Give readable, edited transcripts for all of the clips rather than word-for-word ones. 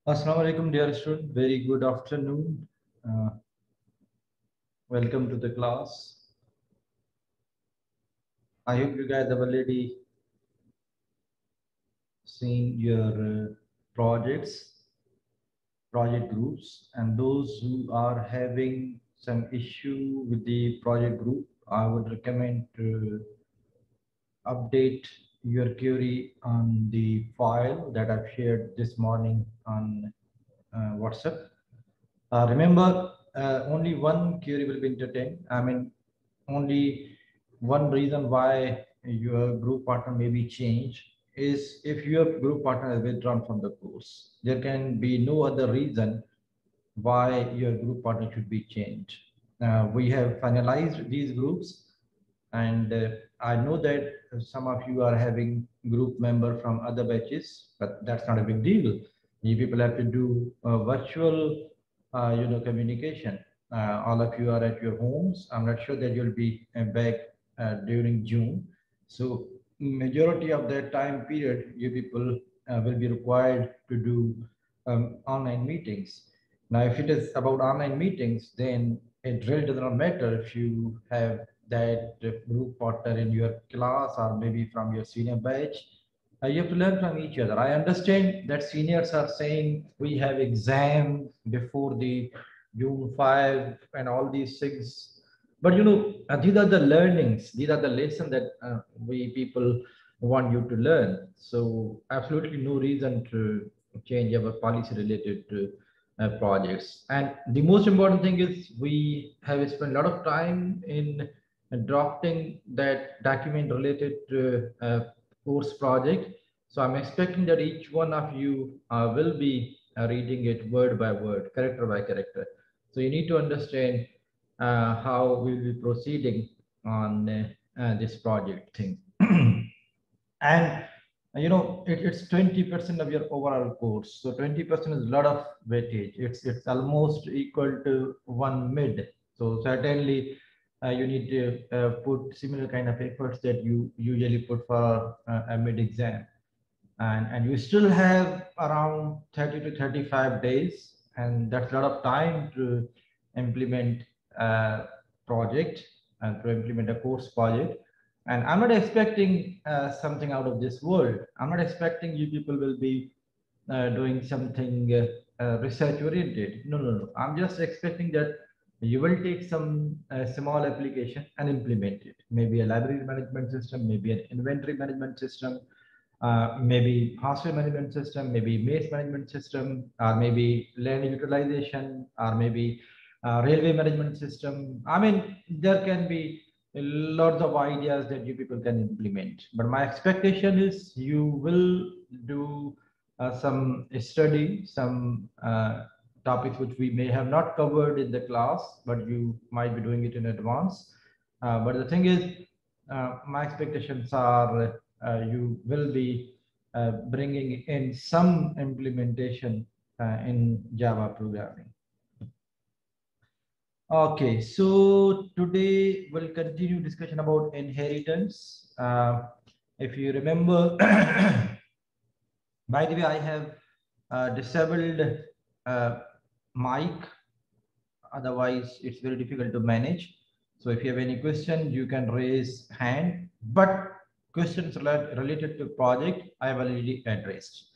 Assalamu alaikum, dear student. Very good afternoon. Uh, Welcome to the class. I hope you guys have already seen your projects, project groups, and those who are having some issue with the project group, I would recommend to update your query on the file that I've shared this morning on WhatsApp. Remember, only one query will be entertained. I mean, only one reason why your group partner may be changed is if your group partner has withdrawn from the course. There can be no other reason why your group partner should be changed. We have finalized these groups, and I know that some of you are having group member from other batches, but that's not a big deal. You people have to do virtual, communication. All of you are at your homes. I'm not sure that you'll be back during June. So majority of that time period, you people will be required to do online meetings. Now, if it is about online meetings, then it really does not matter if you have that group partner in your class or maybe from your senior batch. You have to learn from each other. I understand that seniors are saying we have exam before the June 5 and all these things. But these are the learnings, these are the lessons that we people want you to learn. So absolutely no reason to change our policy related to projects. And the most important thing is we have spent a lot of time in drafting that document related to course project. So I'm expecting that each one of you will be reading it word by word, character by character. So you need to understand how we'll be proceeding on this project thing. And it's 20% of your overall course, so 20% is a lot of weightage. It's almost equal to one mid. So certainly you need to put similar kind of efforts that you usually put for a mid exam. And you still have around 30 to 35 days, and that's a lot of time to implement a project and to implement a course project. And I'm not expecting something out of this world. I'm not expecting you people will be doing something research oriented. No, no, no. I'm just expecting that you will take some small application and implement it. Maybe a library management system, maybe an inventory management system, maybe hostel management system, maybe maze management system, or maybe land utilization, or maybe railway management system. I mean, there can be lots of ideas that you people can implement. But my expectation is you will do some study, some topics which we may have not covered in the class, but you might be doing it in advance. But the thing is, my expectations are you will be bringing in some implementation in Java programming. Okay, so today we'll continue discussion about inheritance. If you remember, by the way, I have disabled mic, otherwise it's very difficult to manage. So if you have any question, you can raise hand, but questions related to project I have already addressed.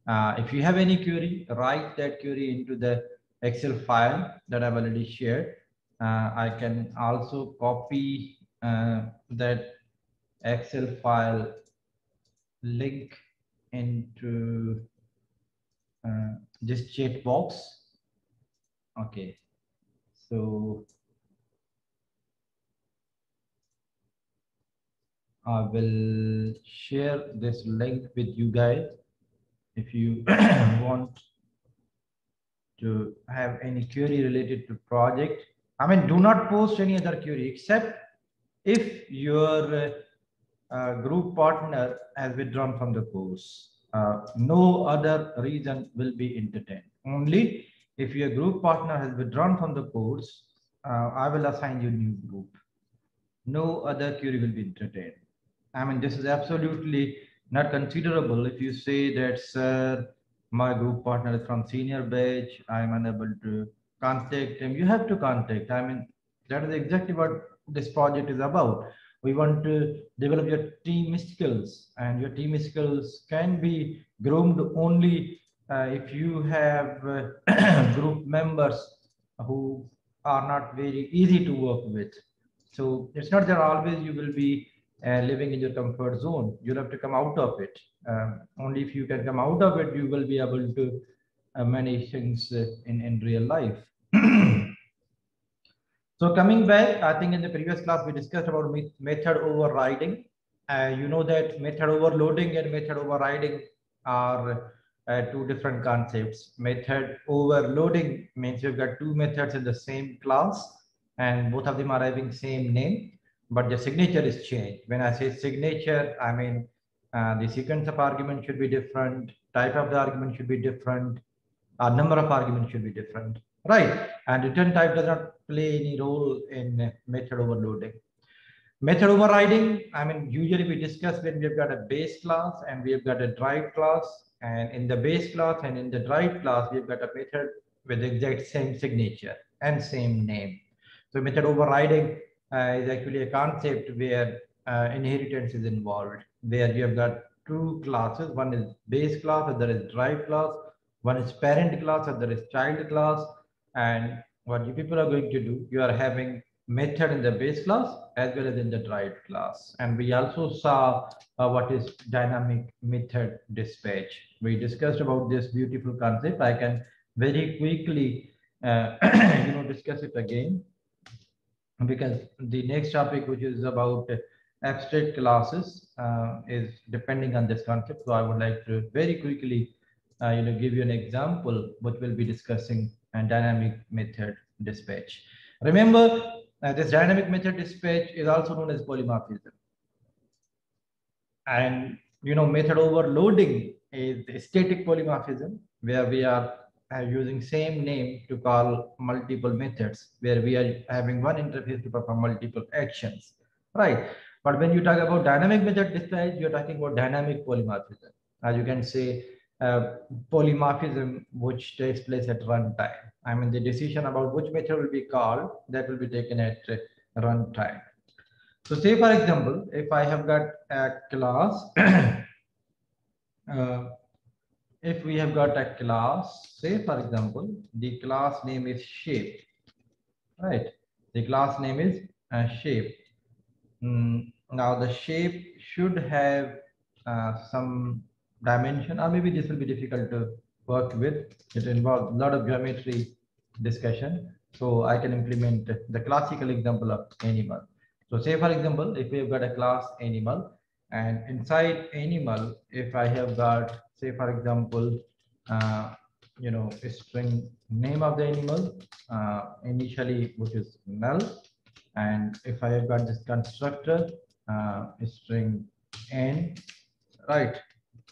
If you have any query, write that query into the Excel file that I've already shared. I can also copy that Excel file link into this chat box. Okay, so I will share this link with you guys if you want to have any query related to project. I mean, do not post any other query except if your group partner has withdrawn from the course. No other reason will be entertained. Only if your group partner has withdrawn from the course, I will assign you new group. No other query will be entertained. I mean, this is absolutely not considerable if you say that, sir, my group partner is from senior batch, I'm unable to contact him. You have to contact. I mean, that is exactly what this project is about. We want to develop your team skills, and your team skills can be groomed only if you have group members who are not very easy to work with. So it's not that always you will be living in your comfort zone. You'll have to come out of it. Only if you can come out of it, you will be able to manage things in real life. So coming back, I think in the previous class we discussed about method overriding. You know that method overloading and method overriding are two different concepts. Method overloading means you've got two methods in the same class and both of them are having same name, but the signature is changed. When I say signature, I mean the sequence of argument should be different, type of the argument should be different, number of arguments should be different, right? And return type does not play any role in method overloading. Method overriding, I mean, usually we discuss when we've got a base class and we've got a derived class, and in the base class and in the derived class, we've got a method with the exact same signature and same name. So method overriding is actually a concept where inheritance is involved, where you have got two classes. One is base class, other is derived class. One is parent class, other is child class. And what you people are going to do, you are having method in the base class as well as in the derived class. And we also saw what is dynamic method dispatch. We discussed about this beautiful concept. I can very quickly discuss it again, because the next topic, which is about abstract classes, is depending on this concept. So I would like to very quickly give you an example which we'll be discussing and dynamic method dispatch. Remember, this dynamic method dispatch is also known as polymorphism. And method overloading is static polymorphism, where we are using same name to call multiple methods, where we are having one interface to perform multiple actions, right? But when you talk about dynamic method dispatch, you're talking about dynamic polymorphism. As you can say, polymorphism which takes place at runtime. I mean, the decision about which method will be called, that will be taken at runtime. So say, for example, if I have got a class, if we have got a class, say, for example, the class name is shape, right? The class name is shape. Now the shape should have some dimension, or maybe this will be difficult to work with. It involves a lot of geometry discussion. So I can implement the classical example of animal. So say, for example, if we have got a class animal, and inside animal, if I have got, say, for example, a string name of the animal, initially, which is null. And if I have got this constructor, string n, right?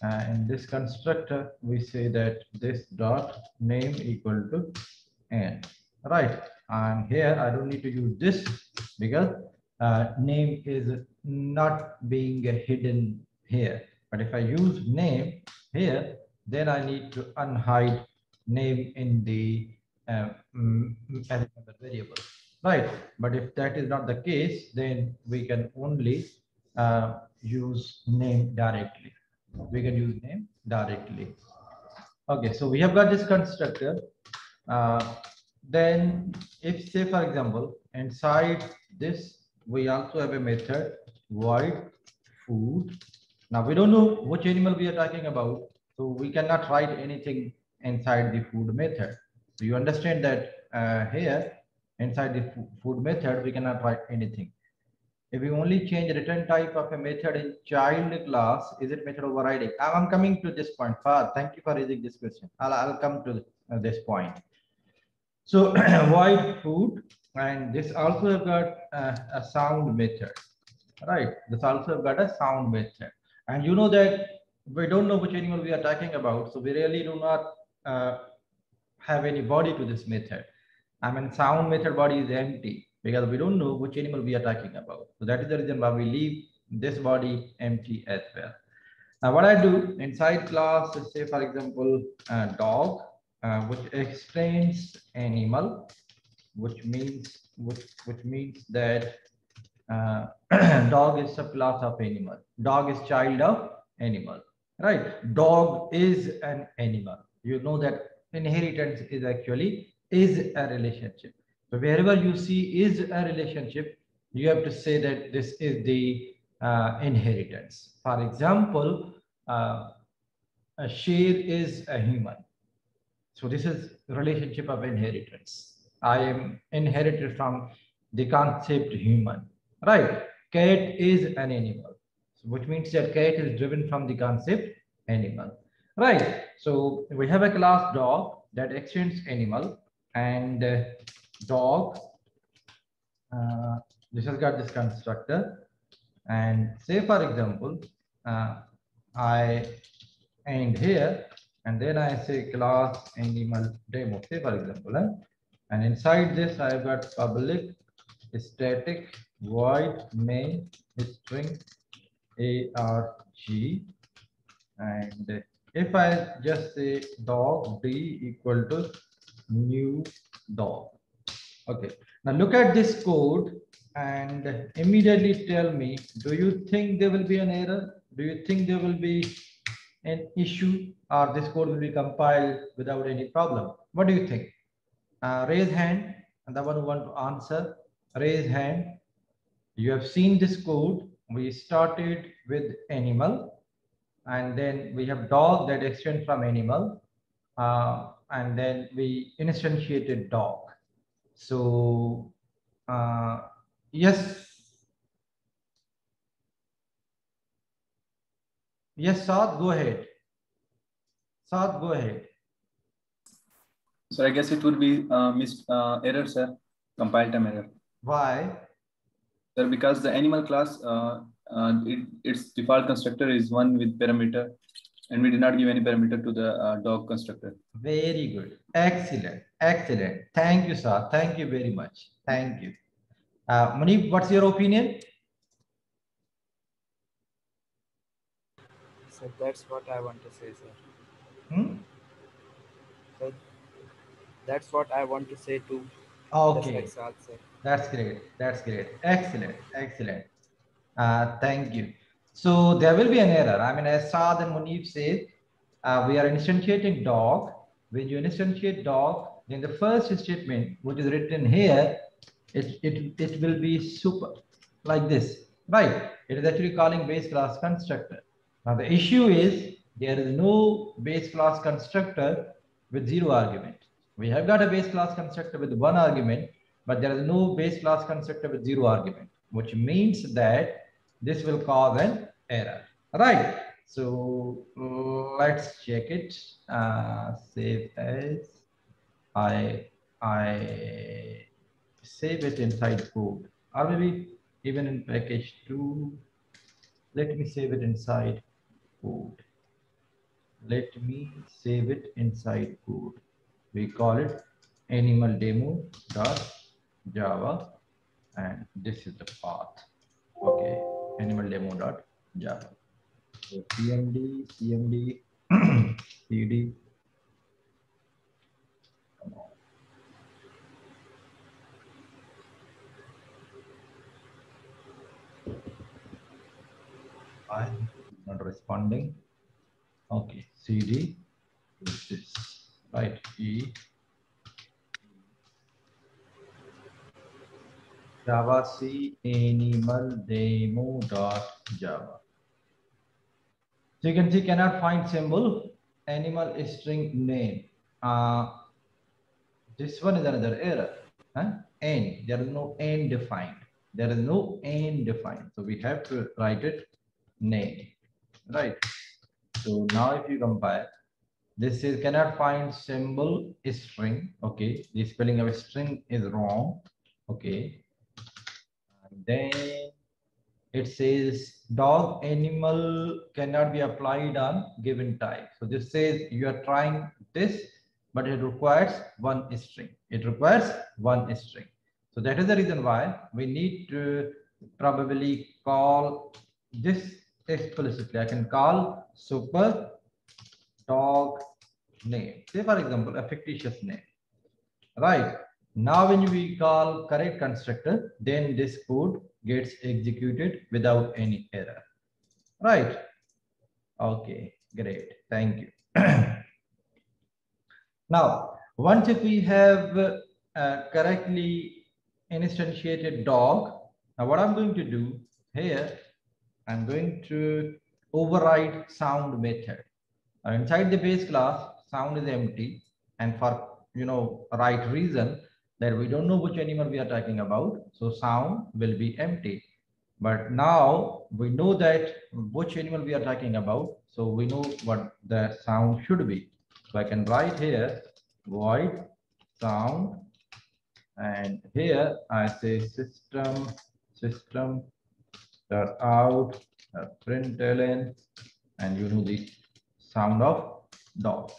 In this constructor, we say that this dot name equal to n, right? And here I don't need to use this because name is not being hidden here. But if I use name here, then I need to unhide name in the variable, right? But if that is not the case, then we can only use name directly. We can use name directly. Okay, so we have got this constructor. Then if, say, for example, inside this, we also have a method void food. Now we don't know which animal we are talking about, so we cannot write anything inside the food method. So you understand that here inside the food method, we cannot write anything. If we only change return type of a method in child class, is it method overriding? I'm coming to this point. Far, thank you for raising this question. I'll come to this point. So void food, and this also have got a sound method, right? This also have got a sound method, and you know that we don't know which animal we are talking about, so we really do not have any body to this method. I mean, sound method body is empty because we don't know which animal we are talking about. So that is the reason why we leave this body empty as well. Now, what I do inside class is, say, for example, dog, which explains animal, which means that dog is a class of animal. Dog is child of animal, right? Dog is an animal. You know that inheritance is actually is a relationship. So wherever you see is a relationship, you have to say that this is the inheritance. For example, a sheer is a human. So this is relationship of inheritance. I am inherited from the concept human, right? Cat is an animal, which means that cat is driven from the concept animal, right? So we have a class dog that extends animal, and dog. Uh, this has got this constructor, and say for example, I end here, and then I say class animal demo, say for example, and inside this I've got public static void main string arg, and if I just say dog d equal to new dog. Okay, now look at this code and immediately tell me, do you think there will be an error? Do you think there will be an issue, or this code will be compiled without any problem? What do you think? Raise hand, and the one who want to answer, raise hand. You have seen this code. We started with animal, and then we have dog that extends from animal, and then we instantiated dog. So yes, yes, Saad, go ahead. Saad, go ahead. So I guess it would be error, sir. Compile time error. Why? Sir, because the animal class, its default constructor is one with parameter, and we did not give any parameter to the dog constructor. Very good. Excellent. Excellent. Thank you, sir. Thank you very much. Thank you. Munib, what's your opinion? So that's what I want to say, sir. Hmm? So that's what I want to say to Okay. Saad, sir. That's great. That's great. Excellent. Excellent. Thank you. So there will be an error. I mean, as Saad and Munib said, we are instantiating dog. When you instantiate dog, then the first statement, which is written here, it will be super like this, right? It is actually calling base class constructor. Now the issue is there is no base class constructor with 0 argument. We have got a base class constructor with 1 argument, but there is no base class constructor with 0 argument, which means that this will cause an error, right? So let's check it. Save as I save it inside code, or maybe even in package 2. Let me save it inside code. Let me save it inside code. We call it animal demo.java, and this is the path. Okay, animal demo.java. So cmd cd. Come on. I'm not responding. Okay, cd is this, right? E Java C animal demo.java. So you can see cannot find symbol animal string name. This one is another error. N, there is no N defined. There is no N defined. So we have to write it name, right? So now if you compare, this is cannot find symbol string. Okay, the spelling of string is wrong. Okay, and then it says dog animal cannot be applied on given type. So this says you are trying this, but it requires 1 string. It requires 1 string. So that is the reason why we need to probably call this explicitly. I can call super dog name. Say for example, a fictitious name, right? Now when we call correct constructor, then this code gets executed without any error, right? Okay, great, thank you. Now, once if we have correctly instantiated dog, now what I'm going to do here, I'm going to override sound method. Inside the base class, sound is empty, and for right reason that we don't know which animal we are talking about, so sound will be empty. But now we know that which animal we are talking about, so we know what the sound should be. So I can write here void sound, and here I say system dot out println, and the sound of dog,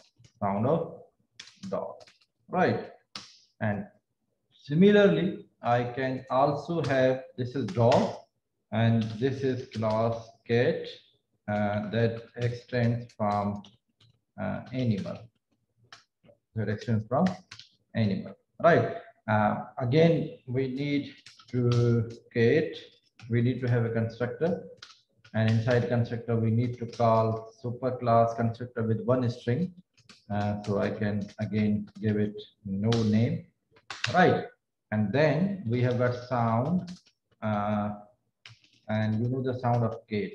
right? And similarly, I can also have, this is dog and this is class cat that extends from animal, right? Again, we need to have a constructor, and inside constructor we need to call superclass constructor with one string. So I can again give it no name, right? And then we have got sound, and the sound of cat.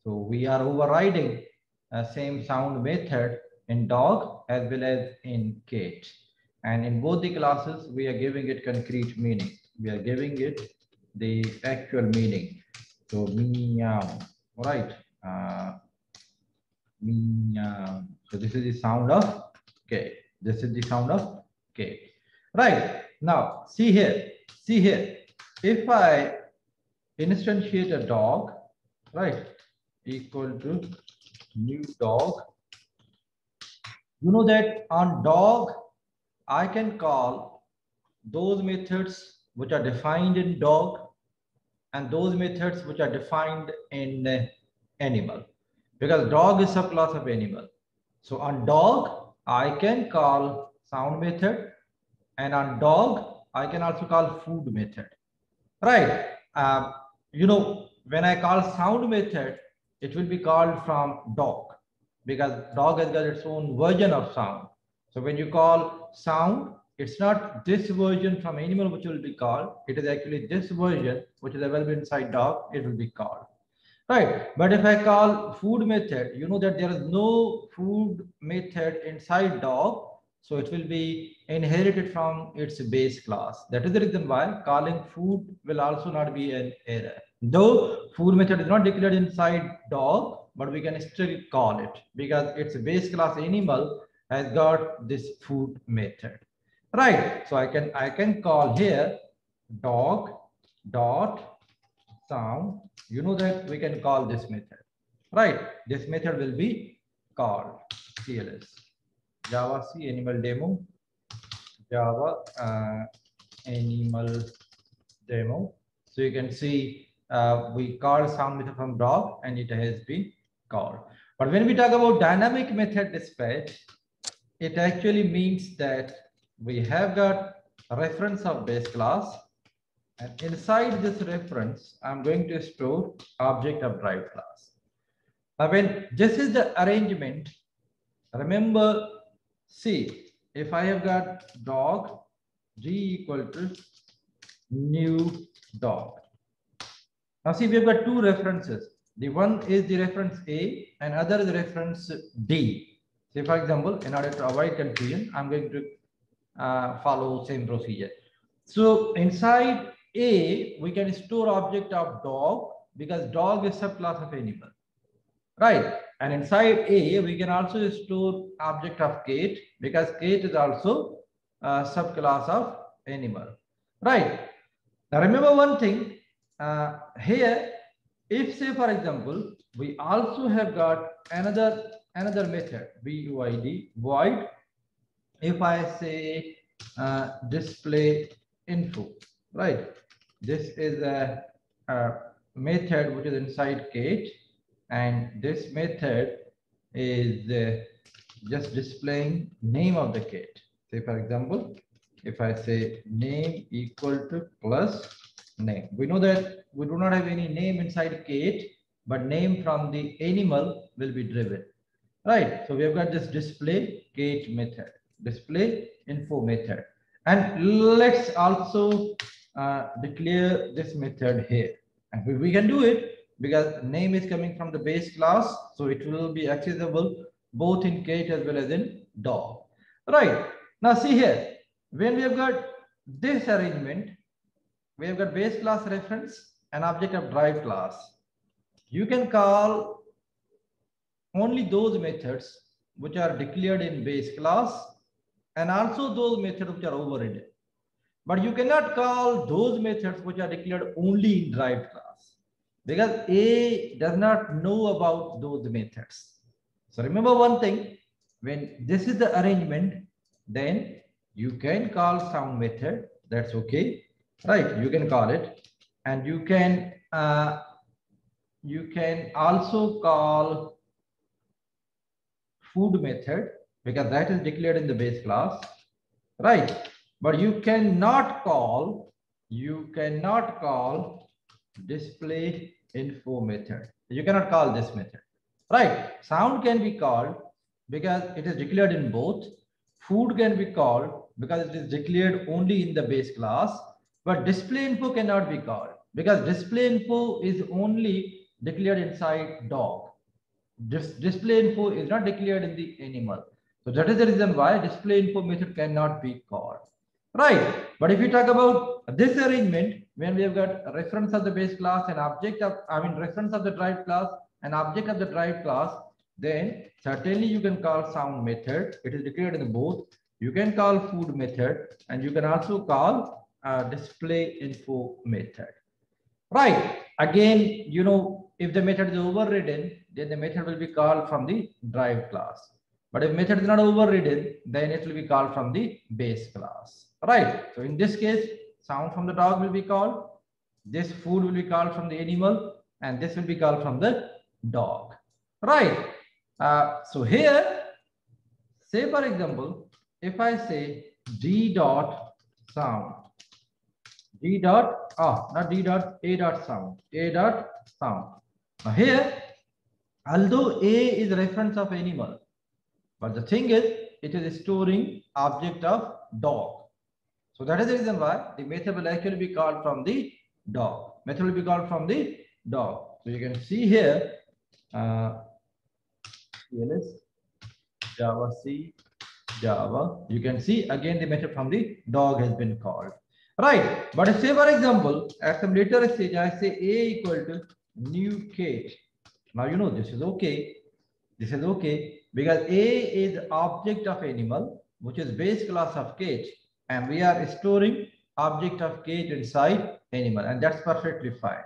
So we are overriding same sound method in dog as well as in cat. And in both the classes, we are giving it concrete meaning. We are giving it the actual meaning. So meow, right? Meow. So this is the sound of cat. This is the sound of cat. Right. Now, see here. If I instantiate a dog, right, equal to new dog, you know that on dog, I can call those methods which are defined in dog and those methods which are defined in animal, because dog is subclass of animal. So on dog, I can call sound method, and on dog, I can also call food method, right? When I call sound method, it will be called from dog, because dog has got its own version of sound. So when you call sound, it's not this version from animal which will be called, it is actually this version which is available inside dog, it will be called, right? But if I call food method, you know that there is no food method inside dog, so it will be inherited from its base class. That is the reason why calling food will also not be an error. Though food method is not declared inside dog, but we can still call it because its base class animal has got this food method, right? So I can call here dog dot sound. You know that we can call this method, right? This method will be called CLS Java C animal demo, Java animal demo. So you can see we call sound method from dog and it has been called. But when we talk about dynamic method dispatch, it actually means that we have got a reference of base class, and inside this reference, I'm going to store object of derived class. Now, when this is the arrangement, remember, see, if I have got dog, G equal to new dog. Now, see, we have got two references. The one is the reference A and other is the reference D. Say, for example, in order to avoid confusion, I'm going to follow same procedure. So inside A, we can store object of dog because dog is subclass of animal, right? And inside A, we can also store object of cat because cat is also a subclass of animal, right? Now remember one thing here, if say for example, we also have got another method, void, if I say display info, right? This is a method which is inside cat, and this method is just displaying name of the kit. Say for example, if I say name equal to plus name, we know that we do not have any name inside kit, but name from the animal will be driven, right? So we have got this display kit method, display info method, and let's also declare this method here, and we can do it because name is coming from the base class, so it will be accessible both in cat as well as in dog, right? Now see here, when we have got this arrangement, we have got base class reference and object of derived class. You can call only those methods which are declared in base class and also those methods which are overridden. But you cannot call those methods which are declared only in derived class because A does not know about those methods. So remember one thing, when this is the arrangement, then you can call sound method, that's okay, right? You can call it, and you can also call food method because that is declared in the base class, right? But you cannot call display info method. You cannot call this method, right? Sound can be called because it is declared in both. Food can be called because it is declared only in the base class, but display info cannot be called because display info is only declared inside dog. Display info is not declared in the animal. So that is the reason why display info method cannot be called, right? But if you talk about this arrangement, when we have got a reference of the base class and object of, reference of the derived class and object of the derived class, then certainly you can call sound method. It is declared in both. You can call food method and you can also call display info method, right? Again, if the method is overridden, then the method will be called from the derived class. But if method is not overridden, then it will be called from the base class, right? So in this case, sound from the dog will be called, this food will be called from the animal, and this will be called from the dog, right? So here, say for example, if I say d dot sound, d dot, not d dot, a dot sound, a dot sound. Now here, although a is reference of animal, but the thing is, it is storing object of dog. So that is the reason why the method will actually be called from the dog. Method will be called from the dog. So you can see here, CLS, Java C, Java. You can see again the method from the dog has been called, right? But say for example, at some later stage, I say a equal to new cat. Now this is okay. This is okay because a is object of animal, which is base class of cat, and we are storing object of cat inside animal, and that's perfectly fine,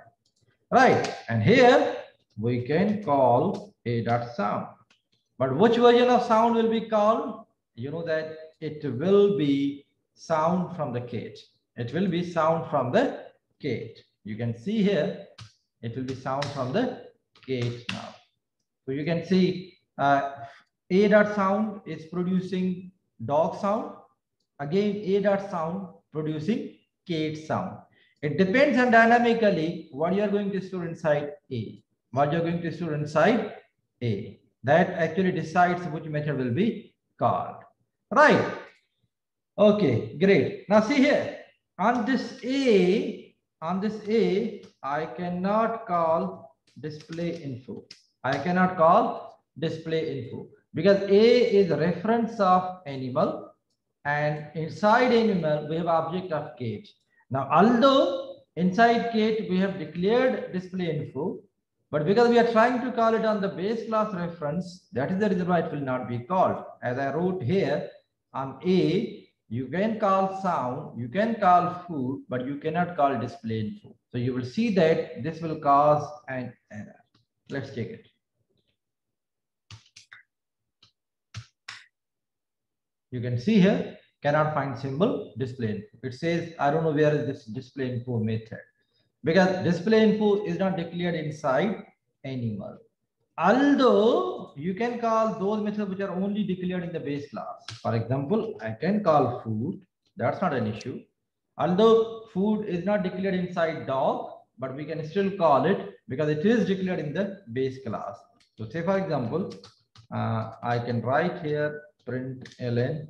right? And here we can call a dot sound. But which version of sound will be called? You know that it will be sound from the cat. It will be sound from the cat. You can see here, it will be sound from the cat now. So you can see a dot sound is producing dog sound. Again, a dot sound producing cat sound. It depends on dynamically what you are going to store inside A. What you are going to store inside A. That actually decides which method will be called, right? Okay, great. Now see here, on this A, I cannot call display info. I cannot call display info because A is a reference of animal, and inside animal we have object of cat. Now, although inside cat we have declared display info, but because we are trying to call it on the base class reference, that is the reason why it will not be called. As I wrote here, on A, you can call sound, you can call food, but you cannot call display info. So you will see that this will cause an error. Let's check it. You can see here, cannot find symbol display info. It says, I don't know where is this display info method, because display info is not declared inside animal. Although you can call those methods which are only declared in the base class. For example, I can call food. That's not an issue. Although food is not declared inside dog, but we can still call it because it is declared in the base class. So say for example, I can write here println.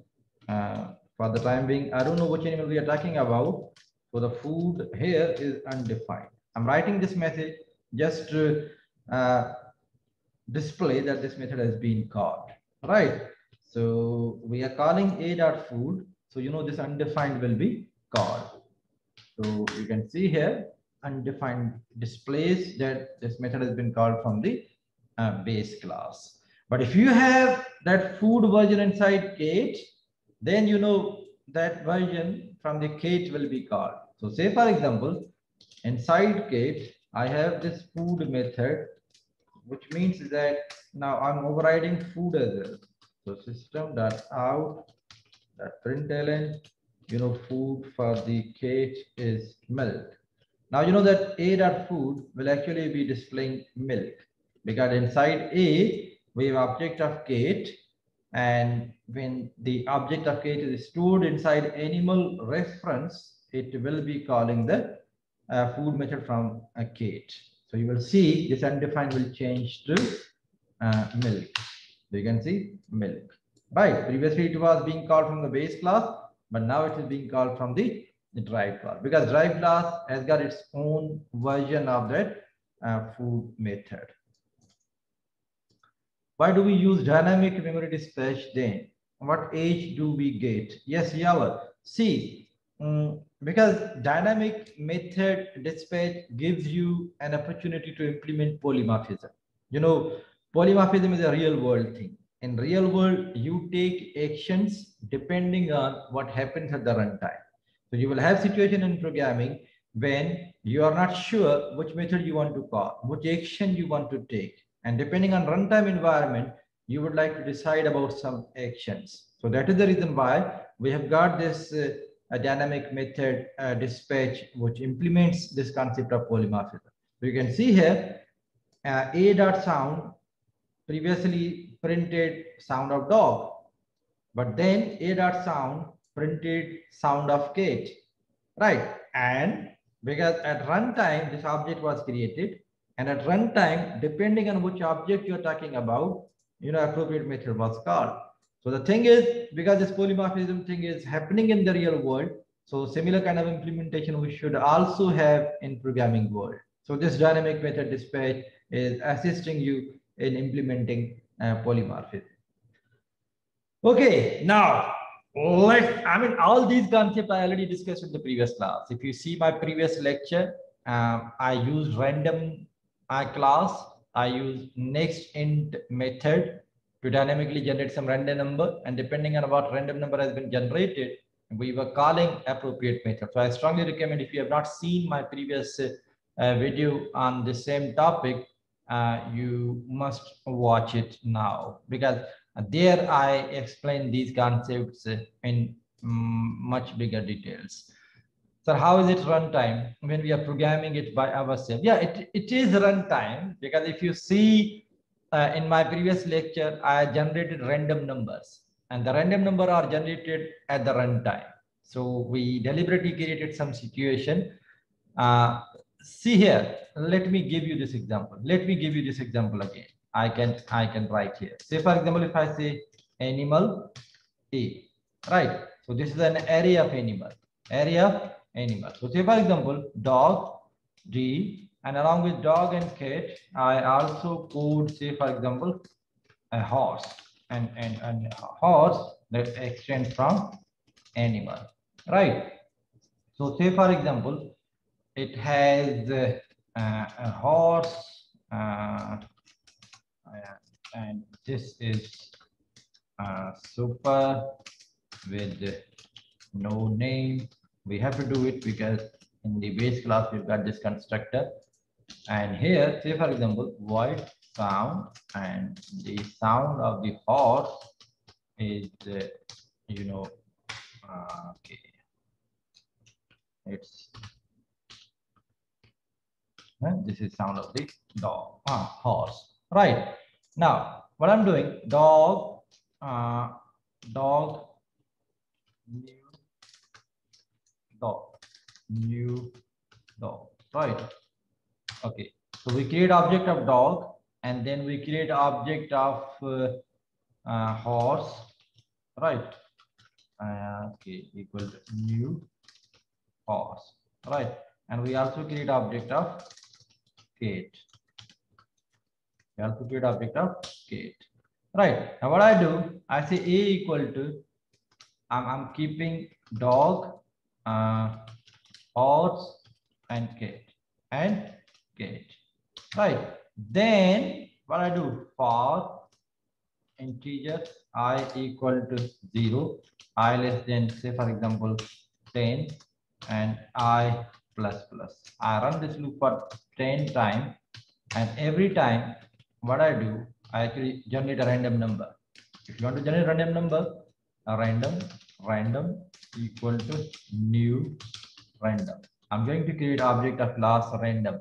For the time being, I don't know which animal we are talking about. So the food here is undefined. I'm writing this message just to display that this method has been called, right? So we are calling a dot food. So you know this undefined will be called. So you can see here undefined displays that this method has been called from the base class. But if you have that food version inside Kate, then you know that version from the Kate will be called. So say for example, inside Kate, I have this food method, which means that now I'm overriding food as well. So system.out.println, food for the Kate is milk. Now you know that a.food will actually be displaying milk because inside a we have object of Kate, and when the object of Kate is stored inside animal reference, it will be calling the food method from a Kate. So you will see this undefined will change to milk. So you can see milk, right? Previously it was being called from the base class, but now it is being called from the derived class because derived class has got its own version of that food method. Why do we use dynamic memory dispatch then? What age do we get? Yes, Yawa. See, because dynamic method dispatch gives you an opportunity to implement polymorphism. You know, polymorphism is a real world thing. In real world, you take actions depending on what happens at the runtime. So you will have situation in programming when you are not sure which method you want to call, which action you want to take. And depending on runtime environment, you would like to decide about some actions. So that is the reason why we have got this dynamic method dispatch, which implements this concept of polymorphism. So you can see here, a.sound previously printed sound of dog, but then a.sound printed sound of cat, right? And because at runtime this object was created, and at runtime, depending on which object you're talking about, appropriate method was called. So the thing is, because this polymorphism thing is happening in the real world, so similar kind of implementation we should also have in programming world. So this dynamic method dispatch is assisting you in implementing polymorphism. Okay, now all these concepts I already discussed in the previous class. If you see my previous lecture, I used random class. I used next int method to dynamically generate some random number, and depending on what random number has been generated, we were calling appropriate method. So I strongly recommend, if you have not seen my previous video on the same topic, you must watch it now, because there I explain these concepts in much bigger details. So how is it runtime when we are programming it by ourselves? Yeah, it is runtime, because if you see in my previous lecture, I generated random numbers, and the random number are generated at the runtime. So we deliberately created some situation. See here, let me give you this example. Let me give you this example again. I can write here. Say for example, if I say animal A, right? So this is an array of animal. So say for example, dog D, and along with dog and cat, I also code, say for example, a horse, and a horse that extends from animal, right? So say for example, it has a horse, and this is super with no name. We have to do it because in the base class we've got this constructor, and here say for example void sound, and the sound of the horse is okay, it's this is sound of the dog, horse. Right. Now, what I'm doing, dog, dog, new dog, new dog, right? Okay. So we create object of dog, and then we create object of horse, right? Okay, equal to new horse, right? And we also create object of cat. We also create object of cat, right? Now what I do, I say a equal to, I'm keeping dog, horse, and cat, right? Then what I do, for integer I equal to 0, I less than, say for example 10, and I plus plus. I run this loop for 10 times, and every time what I do, I actually generate a random number. If you want to generate a random number, a random equal to new random. I'm going to create object of class random,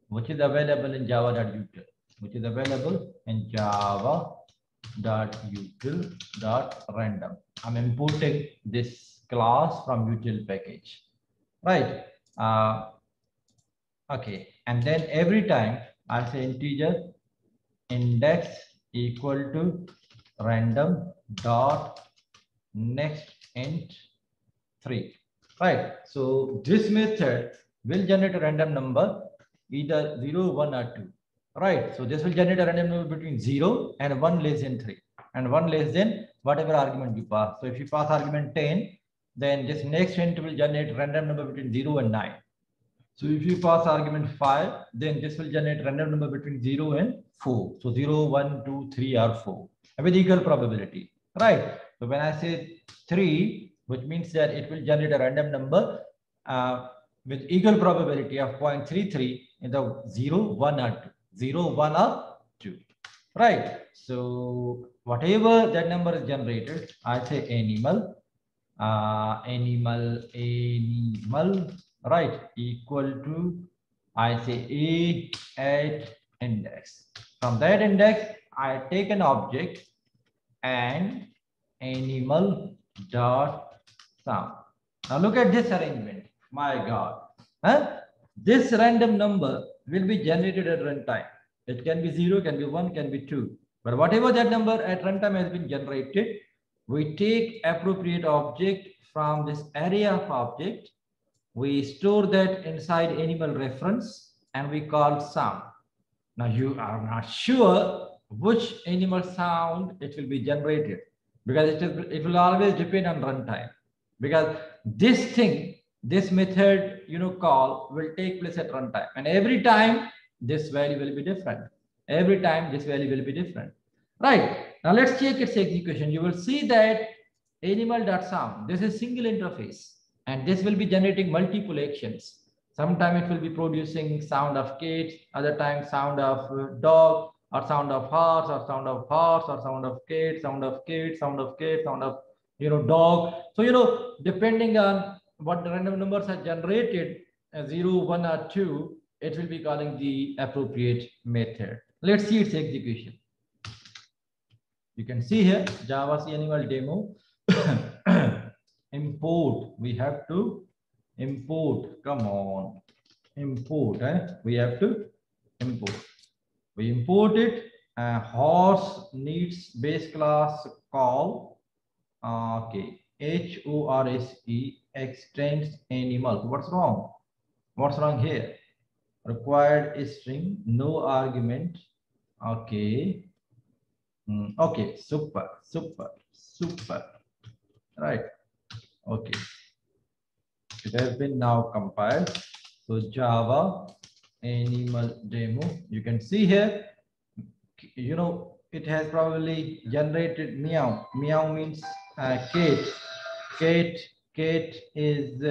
which is available in java.util, which is available in java.util.random. I'm importing this class from util package, right? Okay, and then every time I say integer index equal to random dot next int 3, right? So this method will generate a random number, either 0, 1, or 2, right? So this will generate a random number between 0 and 1 less than 3, and 1 less than whatever argument you pass. So if you pass argument 10, then this next int will generate random number between 0 and 9. So if you pass argument 5, then this will generate random number between 0 and 4. So 0, 1, 2, 3, or 4 with equal probability, right? So when I say 3, which means that it will generate a random number with equal probability of 0.33 in the 0, 1, or 2. 0, 1, or 2, right? So whatever that number is generated, I say animal, animal, right, equal to, I say a at index. From that index, I take an object and animal dot sum. Now look at this arrangement. My God, huh? This random number will be generated at runtime. It can be 0, can be 1, can be 2. But whatever that number at runtime has been generated, we take appropriate object from this array of object. We store that inside animal reference, and we call sum. Now you are not sure which animal sound it will be generated, because it will always depend on runtime, because this method call will take place at runtime, and every time this value will be different. Every time this value will be different, right? Now let's check its execution. You will see that animal.sound, this is single interface, and this will be generating multiple actions. Sometimes it will be producing sound of cat, other times sound of dog, or sound of horse, or sound of horse, or sound of cat, sound of cat, sound of cat, sound of dog. So depending on what the random numbers are generated, 0, 1, or 2, it will be calling the appropriate method. Let's see its execution. You can see here Java C animal demo. Import, we have to import, come on, import, we have to import. We import it. Horse needs base class call. Okay, HORSE extends animal. What's wrong? What's wrong here? Required string, no argument. Okay. Okay, super. Right. Okay. It has been now compiled. So Java animal demo, you can see here, it has probably generated meow. Meow means cat. Cat is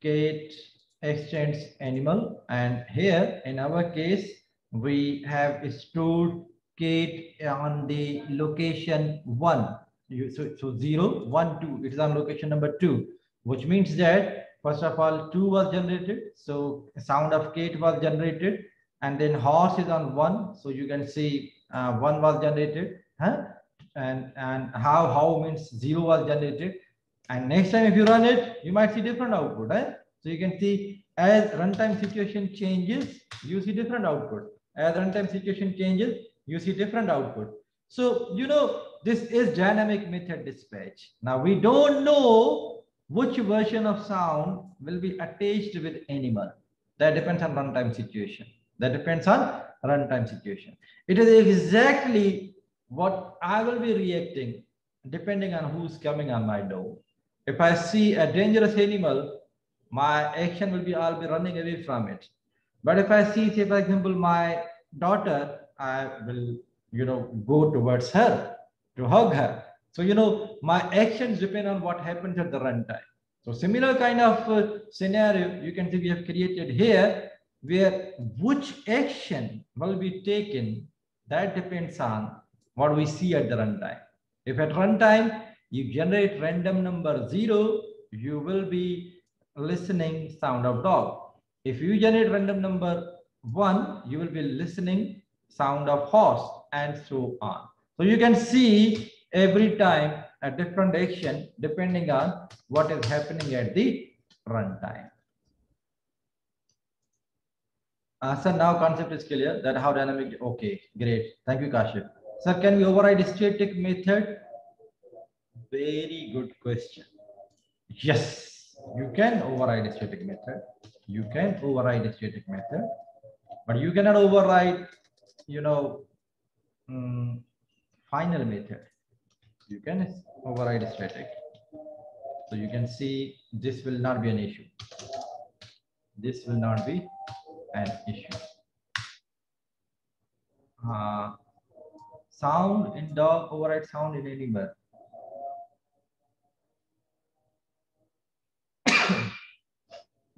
cat extends animal, and here in our case we have stored cat on the location 1. So 0, 1, 2, it is on location number 2, which means that first of all 2 was generated, so sound of cat was generated, and then horse is on 1. So you can see 1 was generated, huh? And how means 0 was generated. And next time if you run it, you might see different output. Eh? So you can see as runtime situation changes, you see different output. As runtime situation changes, you see different output. So, you know, this is dynamic method dispatch. Now we don't know which version of sound will be attached with animal. That depends on runtime situation. That depends on runtime situation. It is exactly what I will be reacting depending on who's coming on my door. If I see a dangerous animal, my action will be I'll be running away from it. But if I see, say, for example, my daughter, I will, you know, go towards her to hug her. So, you know, my actions depend on what happens at the runtime. So similar kind of scenario you can see we have created here, where which action will be taken, that depends on what we see at the runtime. If at runtime you generate random number 0, you will be listening sound of dog. If you generate random number 1, you will be listening sound of horse, and so on. So you can see every time a different action depending on what is happening at the runtime. So now concept is clear that how dynamic. Okay, great. Thank you, Kashif. Sir, can we override static method? Very good question. Yes, you can override a static method. You can override a static method, but you cannot override, you know, final method. You can override static. So you can see this will not be an issue. This will not be an issue. Sound in dog override sound in animal.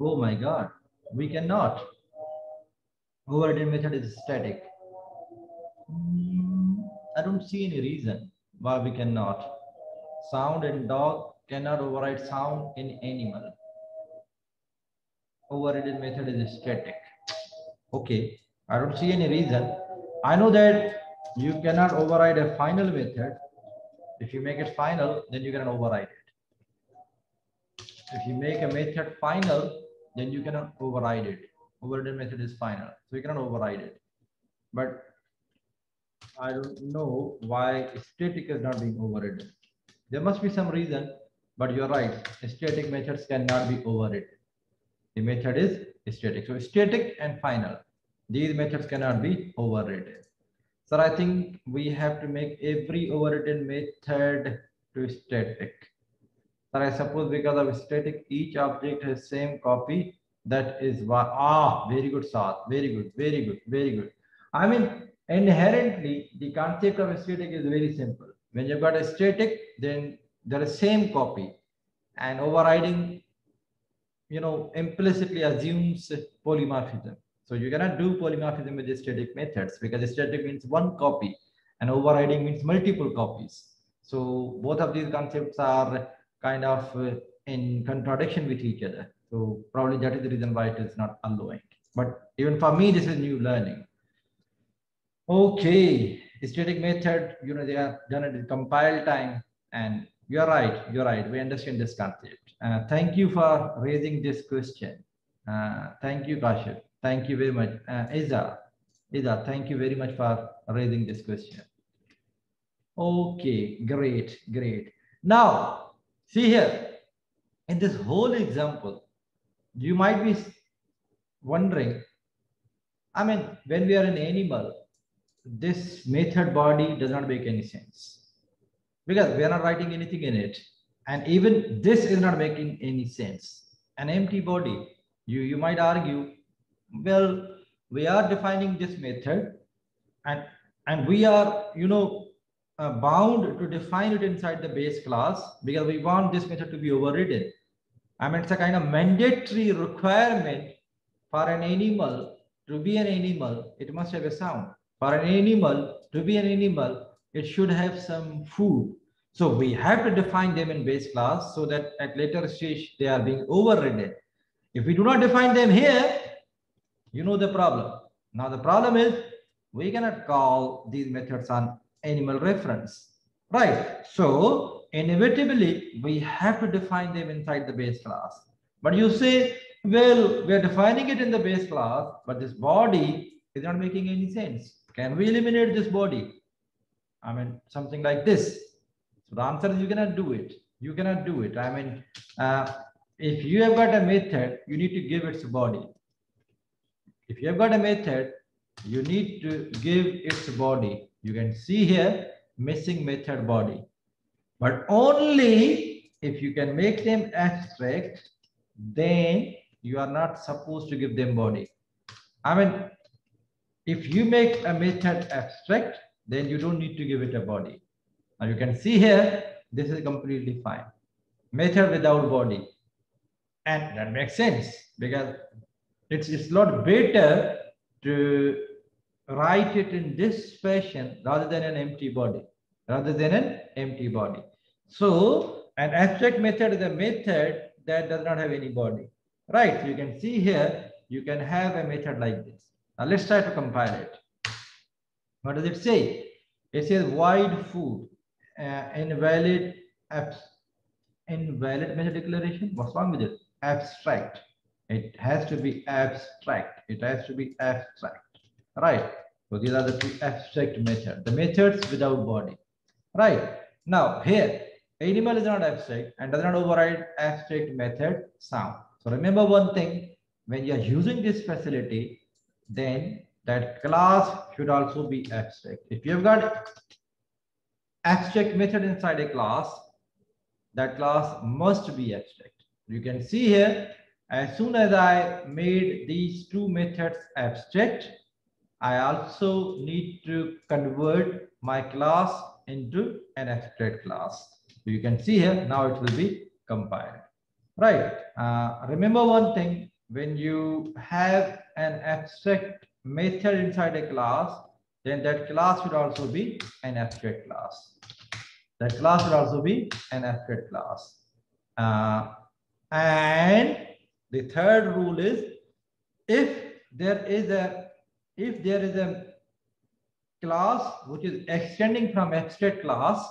Oh my God, we cannot. Overridden method is static. I don't see any reason why we cannot. Sound in dog cannot override sound in animal. Overridden method is static. Okay, I don't see any reason. I know that you cannot override a final method. If you make it final, then you can override it. If you make a method final, then you cannot override it. Overridden method is final, so you cannot override it. But I don't know why static is not being overridden. There must be some reason, but you're right. Static methods cannot be overridden. The method is static. So static and final, these methods cannot be overridden. So I think we have to make every overridden method to static. So I suppose because of static, each object has same copy. That is why, very good, Saad. Very good, very good, very good. I mean, inherently, the concept of static is very simple. When you've got a static, then there is same copy, and overriding, you know, implicitly assumes polymorphism. So you cannot do polymorphism with the static methods because static means one copy and overriding means multiple copies. So both of these concepts are kind of in contradiction with each other. So probably that is the reason why it is not allowing. But even for me, this is new learning. Okay, static method, you know, they are done at compile time, and you're right, we understand this concept. Thank you for raising this question. Thank you, Kashif. Thank you very much. Iza, thank you very much for raising this question. Okay, great, great. Now, see here, in this whole example, you might be wondering, I mean, when we are an animal, this method body does not make any sense because we are not writing anything in it. And even this is not making any sense. An empty body, you might argue, well, we are defining this method and we are, you know, bound to define it inside the base class because we want this method to be overridden. I mean, it's a kind of mandatory requirement for an animal to be an animal, it must have a sound. For an animal to be an animal, it should have some food. So we have to define them in base class so that at later stage they are being overridden. If we do not define them here, you know the problem. Now the problem is we cannot call these methods on animal reference, right? So inevitably we have to define them inside the base class. But you say, well, we are defining it in the base class, but this body is not making any sense. Can we eliminate this body? I mean, something like this. So the answer is you cannot do it. You cannot do it. I mean, if you have got a method, you need to give its body. If you have got a method, you need to give its body. You can see here missing method body, but only if you can make them abstract, then you are not supposed to give them body. I mean, if you make a method abstract, then you don't need to give it a body. Now you can see here, this is completely fine. Method without body. And that makes sense because it's a lot better to write it in this fashion rather than an empty body. So an abstract method is a method that does not have any body, right? So you can see here, you can have a method like this. Now let's try to compile it. What does it say? It says void food, invalid method declaration. What's wrong with it? Abstract. It has to be abstract. Right? So these are the two abstract methods. The methods without body. Right? Now here, animal is not abstract and does not override abstract method sound. So remember one thing, when you are using this facility, then that class should also be abstract. If you have got abstract method inside a class, that class must be abstract. You can see here, as soon as I made these two methods abstract, I also need to convert my class into an abstract class. So you can see here, now it will be compiled. Right. Remember one thing, when you have an abstract method inside a class, then that class should also be an abstract class. That class should also be an abstract class. And the third rule is, if there is a class which is extending from abstract class,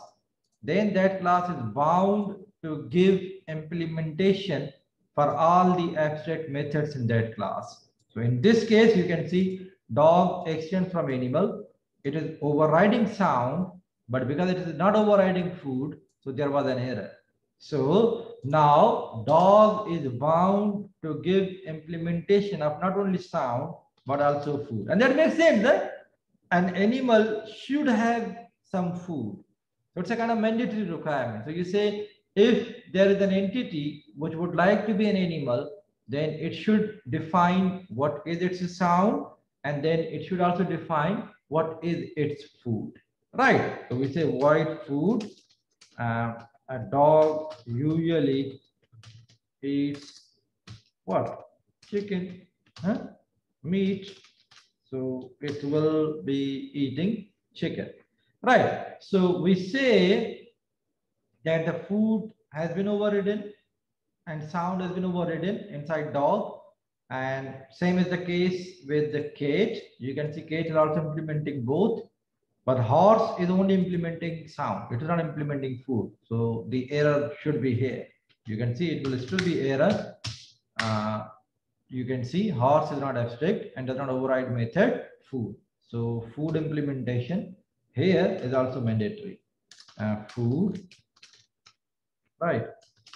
then that class is bound to give implementation for all the abstract methods in that class. So in this case, you can see dog extends from animal. It is overriding sound, but because it is not overriding food, so there was an error. So now dog is bound to give implementation of not only sound, but also food. And that makes sense, right? An animal should have some food. So it's a kind of mandatory requirement. So you say, if there is an entity which would like to be an animal, then it should define what is its sound, and then it should also define what is its food, right? So we say void food. A dog usually eats what? Chicken, meat. So it will be eating chicken, right? So we say that the food has been overridden and sound has been overridden inside dog. And same is the case with the cat. You can see cat is also implementing both, but horse is only implementing sound. It is not implementing food. So the error should be here. You can see it will still be error. You can see horse is not abstract and does not override method food. So food implementation here is also mandatory. Food, right?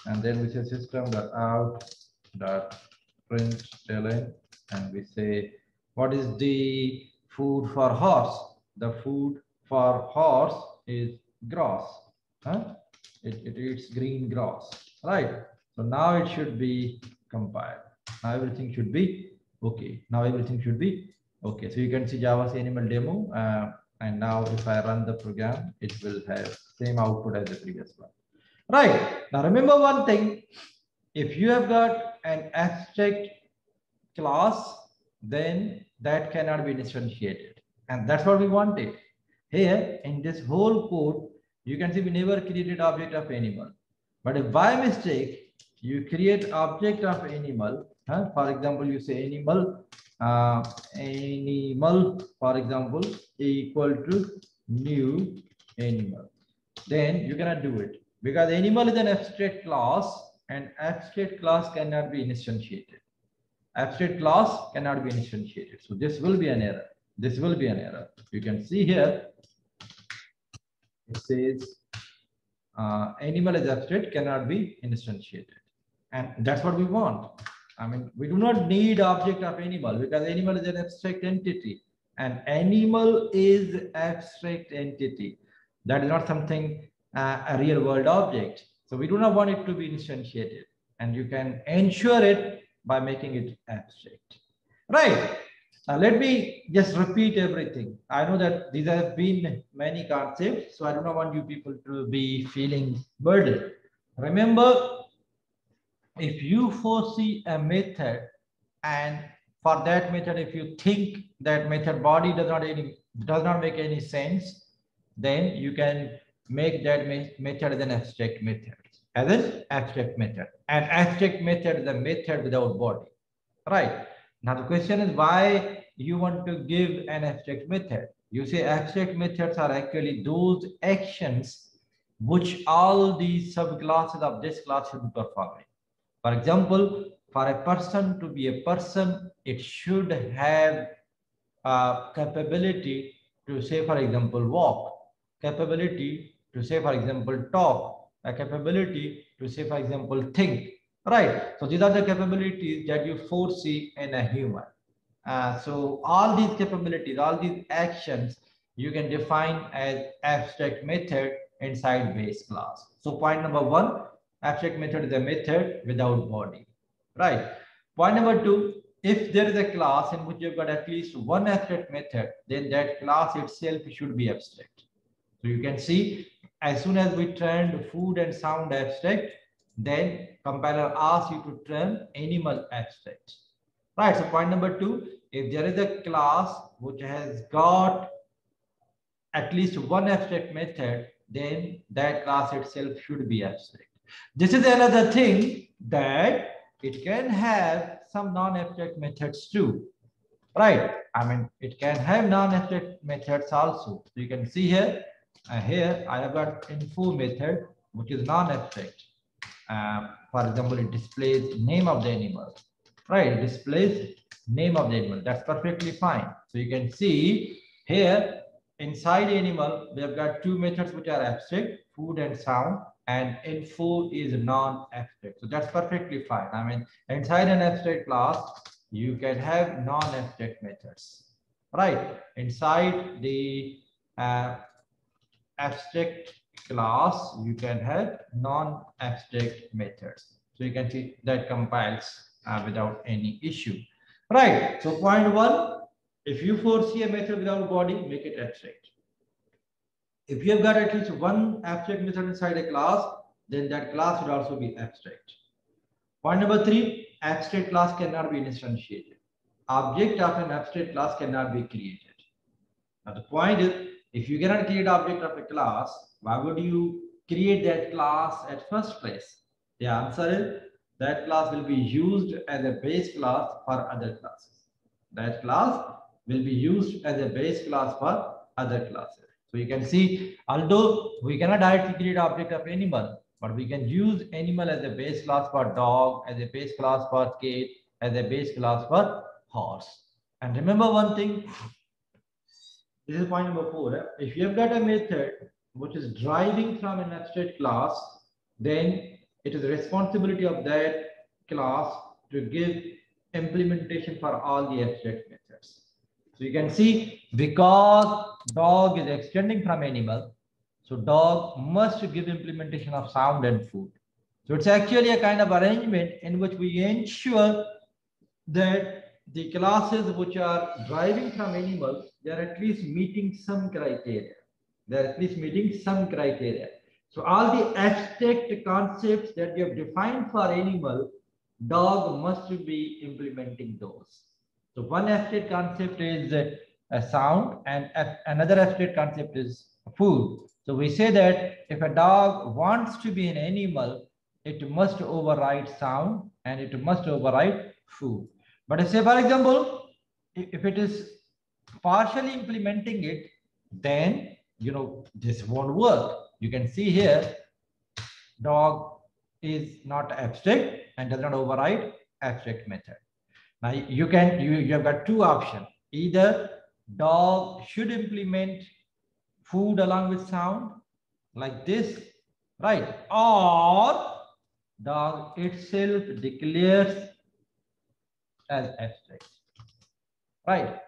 And then we say system.out.println, and we say what is the food for horse? The food for horse is grass. It eats green grass, right? So now it should be compiled. Now everything should be okay. So you can see Java's animal demo. And now if I run the program, it will have same output as the previous one. Right. Now remember one thing, if you have got an abstract class, then that cannot be instantiated. And that's what we wanted. Here in this whole code, you can see we never created object of animal. But if by mistake, you create object of animal, for example, you say animal animal, for example, equal to new animal, then you cannot do it because animal is an abstract class and abstract class cannot be instantiated. Abstract class cannot be instantiated. So this will be an error. This will be an error. You can see here, it says animal is abstract, cannot be instantiated. And that's what we want. I mean, we do not need object of animal because animal is an abstract entity and animal is abstract entity. That is not something, a real world object. So we do not want it to be instantiated, and you can ensure it by making it abstract. Right. Now let me just repeat everything. I know that these have been many concepts, so I do not want you people to be feeling burdened. Remember, if you foresee a method and for that method, if you think that method body does not make any sense, then you can make that method as an abstract method. As an abstract method. An abstract method is a method without body. Right. Now the question is why you want to give an abstract method. You say abstract methods are actually those actions which all the subclasses of this class should be performing. For example, for a person to be a person, it should have a capability to say, for example, walk, capability to say, for example, talk, a capability to say, for example, think, right? So these are the capabilities that you foresee in a human. So all these capabilities, all these actions, you can define as abstract method inside base class. So point number one, abstract method is a method without body, right? Point number two, if there is a class in which you've got at least one abstract method, then that class itself should be abstract. So you can see as soon as we turned food and sound abstract, then compiler asks you to turn animal abstract, right? So point number two, if there is a class which has got at least one abstract method, then that class itself should be abstract. This is another thing that it can have some non-abstract methods too, right? I mean, it can have non-abstract methods also. So you can see here, here I have got info method, which is non-abstract. For example, it displays name of the animal, right? It displays name of the animal. That's perfectly fine. So you can see here inside animal, we have got two methods which are abstract, food and sound, and info is non-abstract. So that's perfectly fine. I mean, inside an abstract class, you can have non-abstract methods, right? Inside the abstract class, you can have non-abstract methods. So you can see that compiles without any issue, right? So point one, if you foresee a method without body, make it abstract. If you have got at least one abstract method inside a class, then that class should also be abstract. Point number three, abstract class cannot be instantiated. Object of an abstract class cannot be created. Now the point is, if you cannot create object of a class, why would you create that class at first place? The answer is that class will be used as a base class for other classes. That class will be used as a base class for other classes. So you can see, although we cannot directly create object of animal, but we can use animal as a base class for dog, as a base class for cat, as a base class for horse. And remember one thing, this is point number four. If you have got a method which is deriving from an abstract class, then it is the responsibility of that class to give implementation for all the abstract methods. So you can see, because dog is extending from animal, so dog must give implementation of sound and food. So it's actually a kind of arrangement in which we ensure that the classes which are deriving from animals, they are at least meeting some criteria. They are at least meeting some criteria. So all the abstract concepts that you have defined for animal, dog must be implementing those. So one abstract concept is a sound, and another abstract concept is food. So we say that if a dog wants to be an animal, it must override sound and it must override food. But say, for example, if it is partially implementing it, then this won't work. You can see here, dog is not abstract and does not override abstract method. Now you have got two options. Either dog should implement food along with sound like this, right? Or dog itself declares as abstract, right?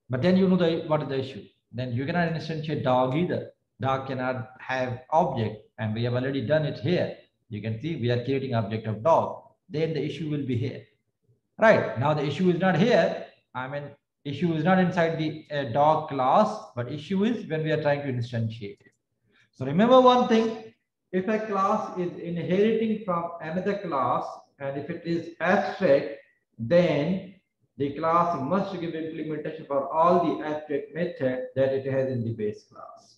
But then what is the issue? Then you cannot instantiate dog either. Dog cannot have object, and we have already done it here. You can see we are creating object of dog. Then the issue will be here. Right, now the issue is not here. I mean, issue is not inside the dog class, but issue is when we are trying to instantiate it. So remember one thing, if a class is inheriting from another class, and if it is abstract, then the class must give implementation for all the abstract method that it has in the base class.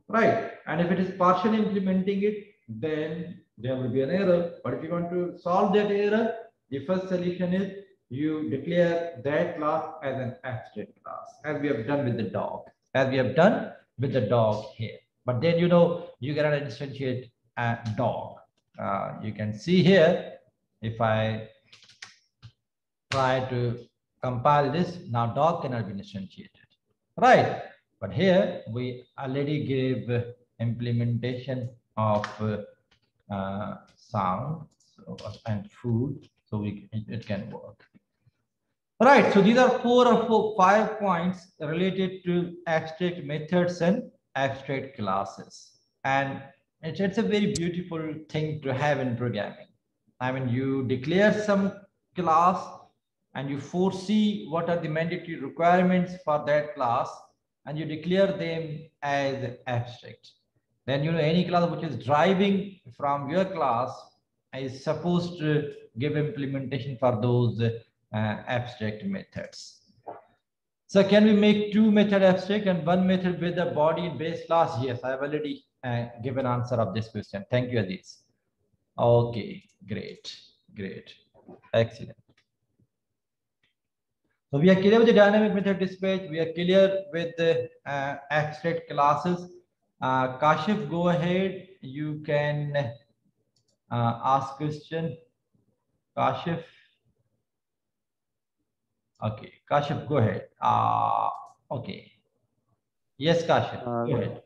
Right, and if it is partially implementing it, then there will be an error. But if you want to solve that error, the first solution is you declare that class as an abstract class, as we have done with the dog, here. But then you cannot instantiate a dog. You can see here, if I try to compile this, now dog cannot be instantiated, right? But here we already gave implementation of sound and food, so it can work. Right, so these are 4 or 5 points related to abstract methods and abstract classes. And it's a very beautiful thing to have in programming. I mean, you declare some class and you foresee what are the mandatory requirements for that class, and you declare them as abstract. Then any class which is driving from your class is supposed to give implementation for those abstract methods. So can we make 2 methods abstract and 1 method with the body in base class? Yes, I have already given answer of this question. Thank you, Aziz. Okay, great, excellent. So we are clear with the dynamic method dispatch. We are clear with the abstract classes. Kashif, go ahead. You can ask question. Kashif. Okay, Kashif, go ahead. Okay. Yes, Kashif, go ahead.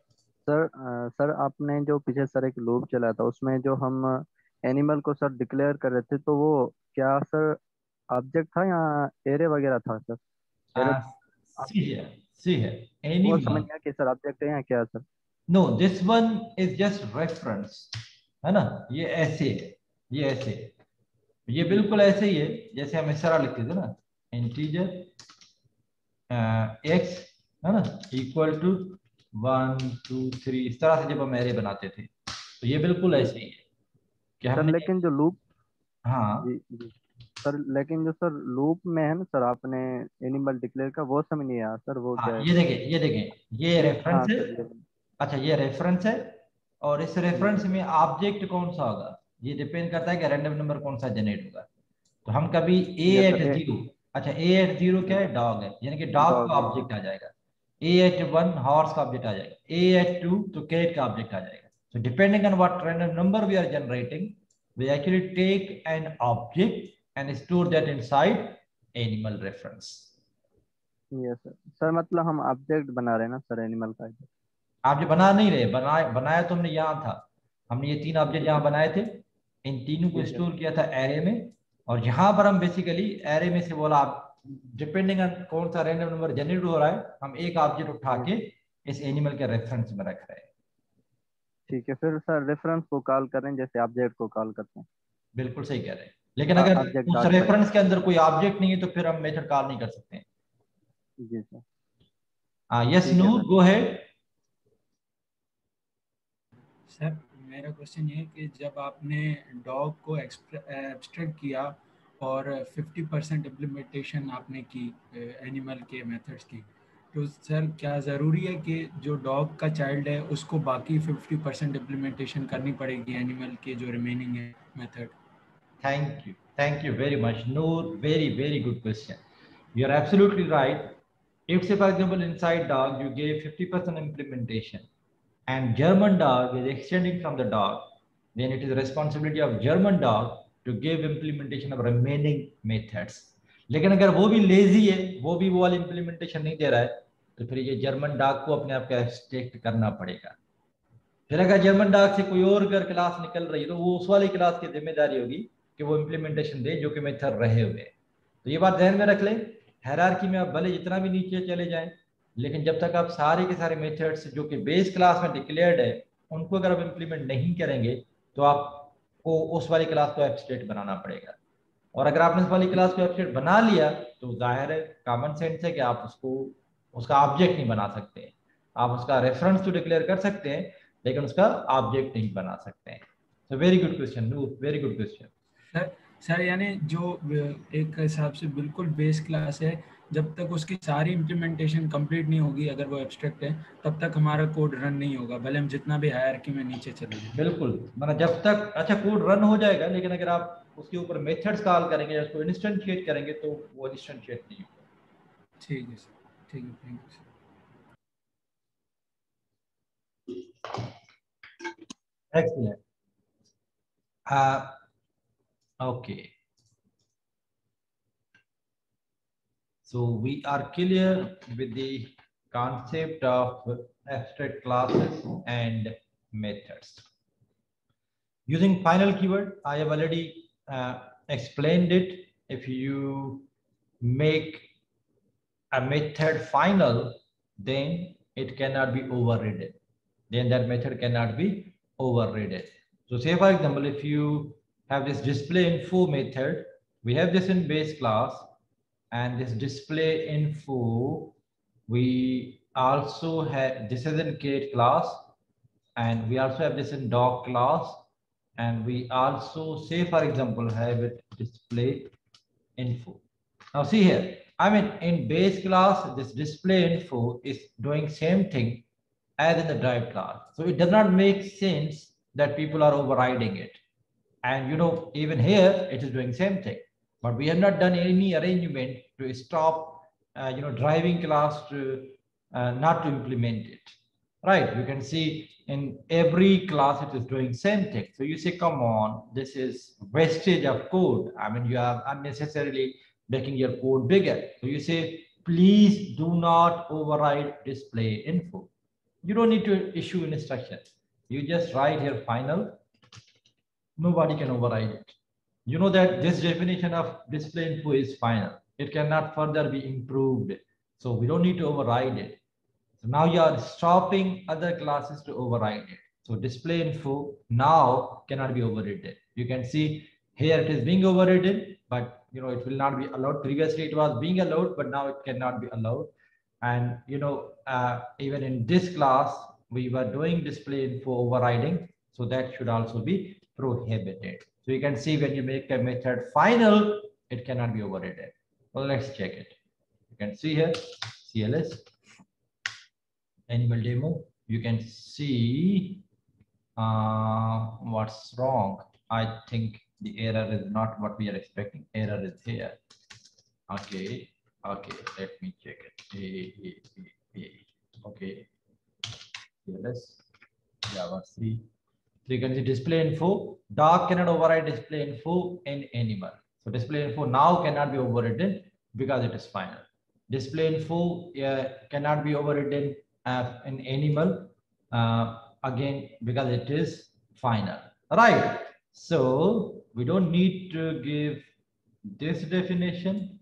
Sir आपने जो पीछे sir एक loop चला था उसमें जो हम animal को सर डिक्लेयर कर रहे थे, तो वो क्या सर ऑब्जेक्ट था या एरे वगैरह था सर? See here, वो समझ नहीं आया कि सर ऑब्जेक्ट है या क्या sir? No, this one is just reference, है ना? ये ऐसे है, ये बिल्कुल ऐसे ही है जैसे हम इस तरह लिखते थे ना, इंटीजर x है ना इक्वल टू 1 2 3, इस तरह से जब हम एरे बनाते थे, तो ये बिल्कुल ऐसे ही है कि सर लेकिन जो लूप, हाँ जी सर, लेकिन जो सर लूप में है ना सर, आपने एनिमल डिक्लेयर का वो समझ नहीं आया सर, वो क्या है? ये देखें ये रेफरेंस है। अच्छा, ये रेफरेंस है और इस रेफरेंस में ऑब्जेक्ट कौन सा होगा ये डिपेंड करता है कि रैंडम नंबर कौन सा जनरेट होगा। तो हम कभी a@0, अच्छा a@0 क्या है? डॉग है, यानी कि डॉग का ऑब्जेक्ट आ जाएगा। a@1 हॉर्स का ऑब्जेक्ट आ जाएगा। a@2 तो कैट का ऑब्जेक्ट आ जाएगा। So depending on what random number we are generating, we actually take an object and store that inside animal reference. Yes sir. Sir मतलब हम object बना रहे हैं ना सर एनिमल का? आप जो बना नहीं रहे, बनाया तो हमने यहाँ था, हमने ये 3 ऑब्जेक्ट यहाँ बनाए थे, इन तीनों को स्टोर किया था एरे में, और यहाँ पर हम बेसिकली एरे में से बोला आप डिपेंडिंग ऑन कौन सा रैंडम नंबर जनरेट हो रहा है, हम एक ऑब्जेक्ट उठा के इस एनिमल के रेफरेंस में रख रहे हैं। ठीक है, फिर सर रेफरेंस को कॉल करें जैसे ऑब्जेक्ट को कॉल करते हैं। बिल्कुल सही कह रहे हैं, लेकिन अगर उस रेफरेंस के अंदर कोई ऑब्जेक्ट नहीं है तो फिर हम मेथड कॉल नहीं कर सकते। जी सर। यस नूर, गो अहेड। सर मेरा क्वेश्चन ये है कि जब आपने डॉग को एब्स्ट्रैक्ट किया और 50% इम्प्लीमेंटेशन आपने की एनिमल के मेथड्स की, तो सर क्या ज़रूरी है कि जो डॉग का चाइल्ड है उसको बाकी 50% इम्प्लीमेंटेशन करनी पड़ेगी एनिमल के जो रिमेनिंग है method? Thank you very much Noor, very good question. You're absolutely right. If, say, for example, inside dog, you gave 50% implementation and German dog is extending from the dog, then it is the responsibility of German dog to give implementation of remaining methods. लेकिन अगर वो भी lazy है, वो भी वो वाली implementation नहीं दे रहा है, तो फिर ये जर्मन डॉग को अपने आप का एक्सट्रैक्ट करना पड़ेगा। फिर अगर जर्मन डॉग से कोई और अगर क्लास निकल रही है तो वो उस वाली क्लास की जिम्मेदारी होगी कि वो इम्प्लीमेंटेशन दे जो कि मेथड रहे हुए। तो ये बात ध्यान में रख लें, हायरार्की में आप भले जितना भी नीचे चले जाएं, लेकिन जब तक आप सारे के सारे मेथड्स जो कि बेस क्लास में डिक्लेयर्ड है उनको अगर आप इम्प्लीमेंट नहीं करेंगे तो आपको उस वाली क्लास को एब्स्ट्रैक्ट बनाना पड़ेगा। और अगर आपने उस वाली क्लास को एब्स्ट्रैक्ट बना लिया तो जाहिर है, कॉमन सेंस है कि आप उसको उसका ऑब्जेक्ट नहीं बना सकते। आप उसका रेफरेंस तो डिक्लेयर कर सकते हैं लेकिन उसका ऑब्जेक्ट नहीं बना सकते हैं। So very good question, very good question. Sir यानी जो एक हिसाब से बिल्कुल बेस क्लास है, जब तक उसकी सारी इम्प्लीमेंटेशन कंप्लीट नहीं होगी, अगर वो एब्स्ट्रैक्ट है, तब तक हमारा कोड रन नहीं होगा, भले हम जितना भी हायरार्की में नीचे चले जाएं। बिल्कुल, मतलब जब तक अच्छा कोड रन हो जाएगा, लेकिन अगर आप उसके ऊपर मेथड्स कॉल करेंगे या उसको इंस्टेंशिएट करेंगे तो वो इंस्टेंशिएट नहीं होगा। ठीक है सर, ठीक है, thank you sir. Excellent. Okay. So we are clear with the concept of abstract classes and methods. Using final keyword, I have already explained it. If you make a method final, then it cannot be overridden. Then that method cannot be overridden. So say for example, if you have this display info method, we have this in base class, and this display info, we also have this is in create class, and we also have this in doc class, and we also say for example have it display info. Now see here, I mean in base class this display info is doing same thing as in the drive class. So it does not make sense that people are overriding it. And even here it is doing same thing, but we have not done any arrangement to stop driving class to not to implement it. Right, you can see in every class it is doing same thing. So you say, come on, this is wastage of code. I mean, you are unnecessarily making your code bigger. So you say, please do not override display info. You don't need to issue an instruction. You just write here final. Nobody can override it. You know that this definition of display info is final. It cannot further be improved. So we don't need to override it. So now you are stopping other classes to override it. So display info now cannot be overridden. You can see here it is being overridden, but it will not be allowed. Previously it was being allowed, but now it cannot be allowed. And even in this class we were doing display info overriding, so that should also be prohibited. So you can see when you make a method final, it cannot be overridden. Well, let's check it. You can see here CLS animal demo. You can see what's wrong. I think the error is not what we are expecting. Error is here. Okay, let me check it. Okay, CLS Java C. So you can see display info. Dog cannot override display info in animal. So display info now cannot be overridden because it is final. Display info cannot be overridden in animal again because it is final. Right. So we don't need to give this definition,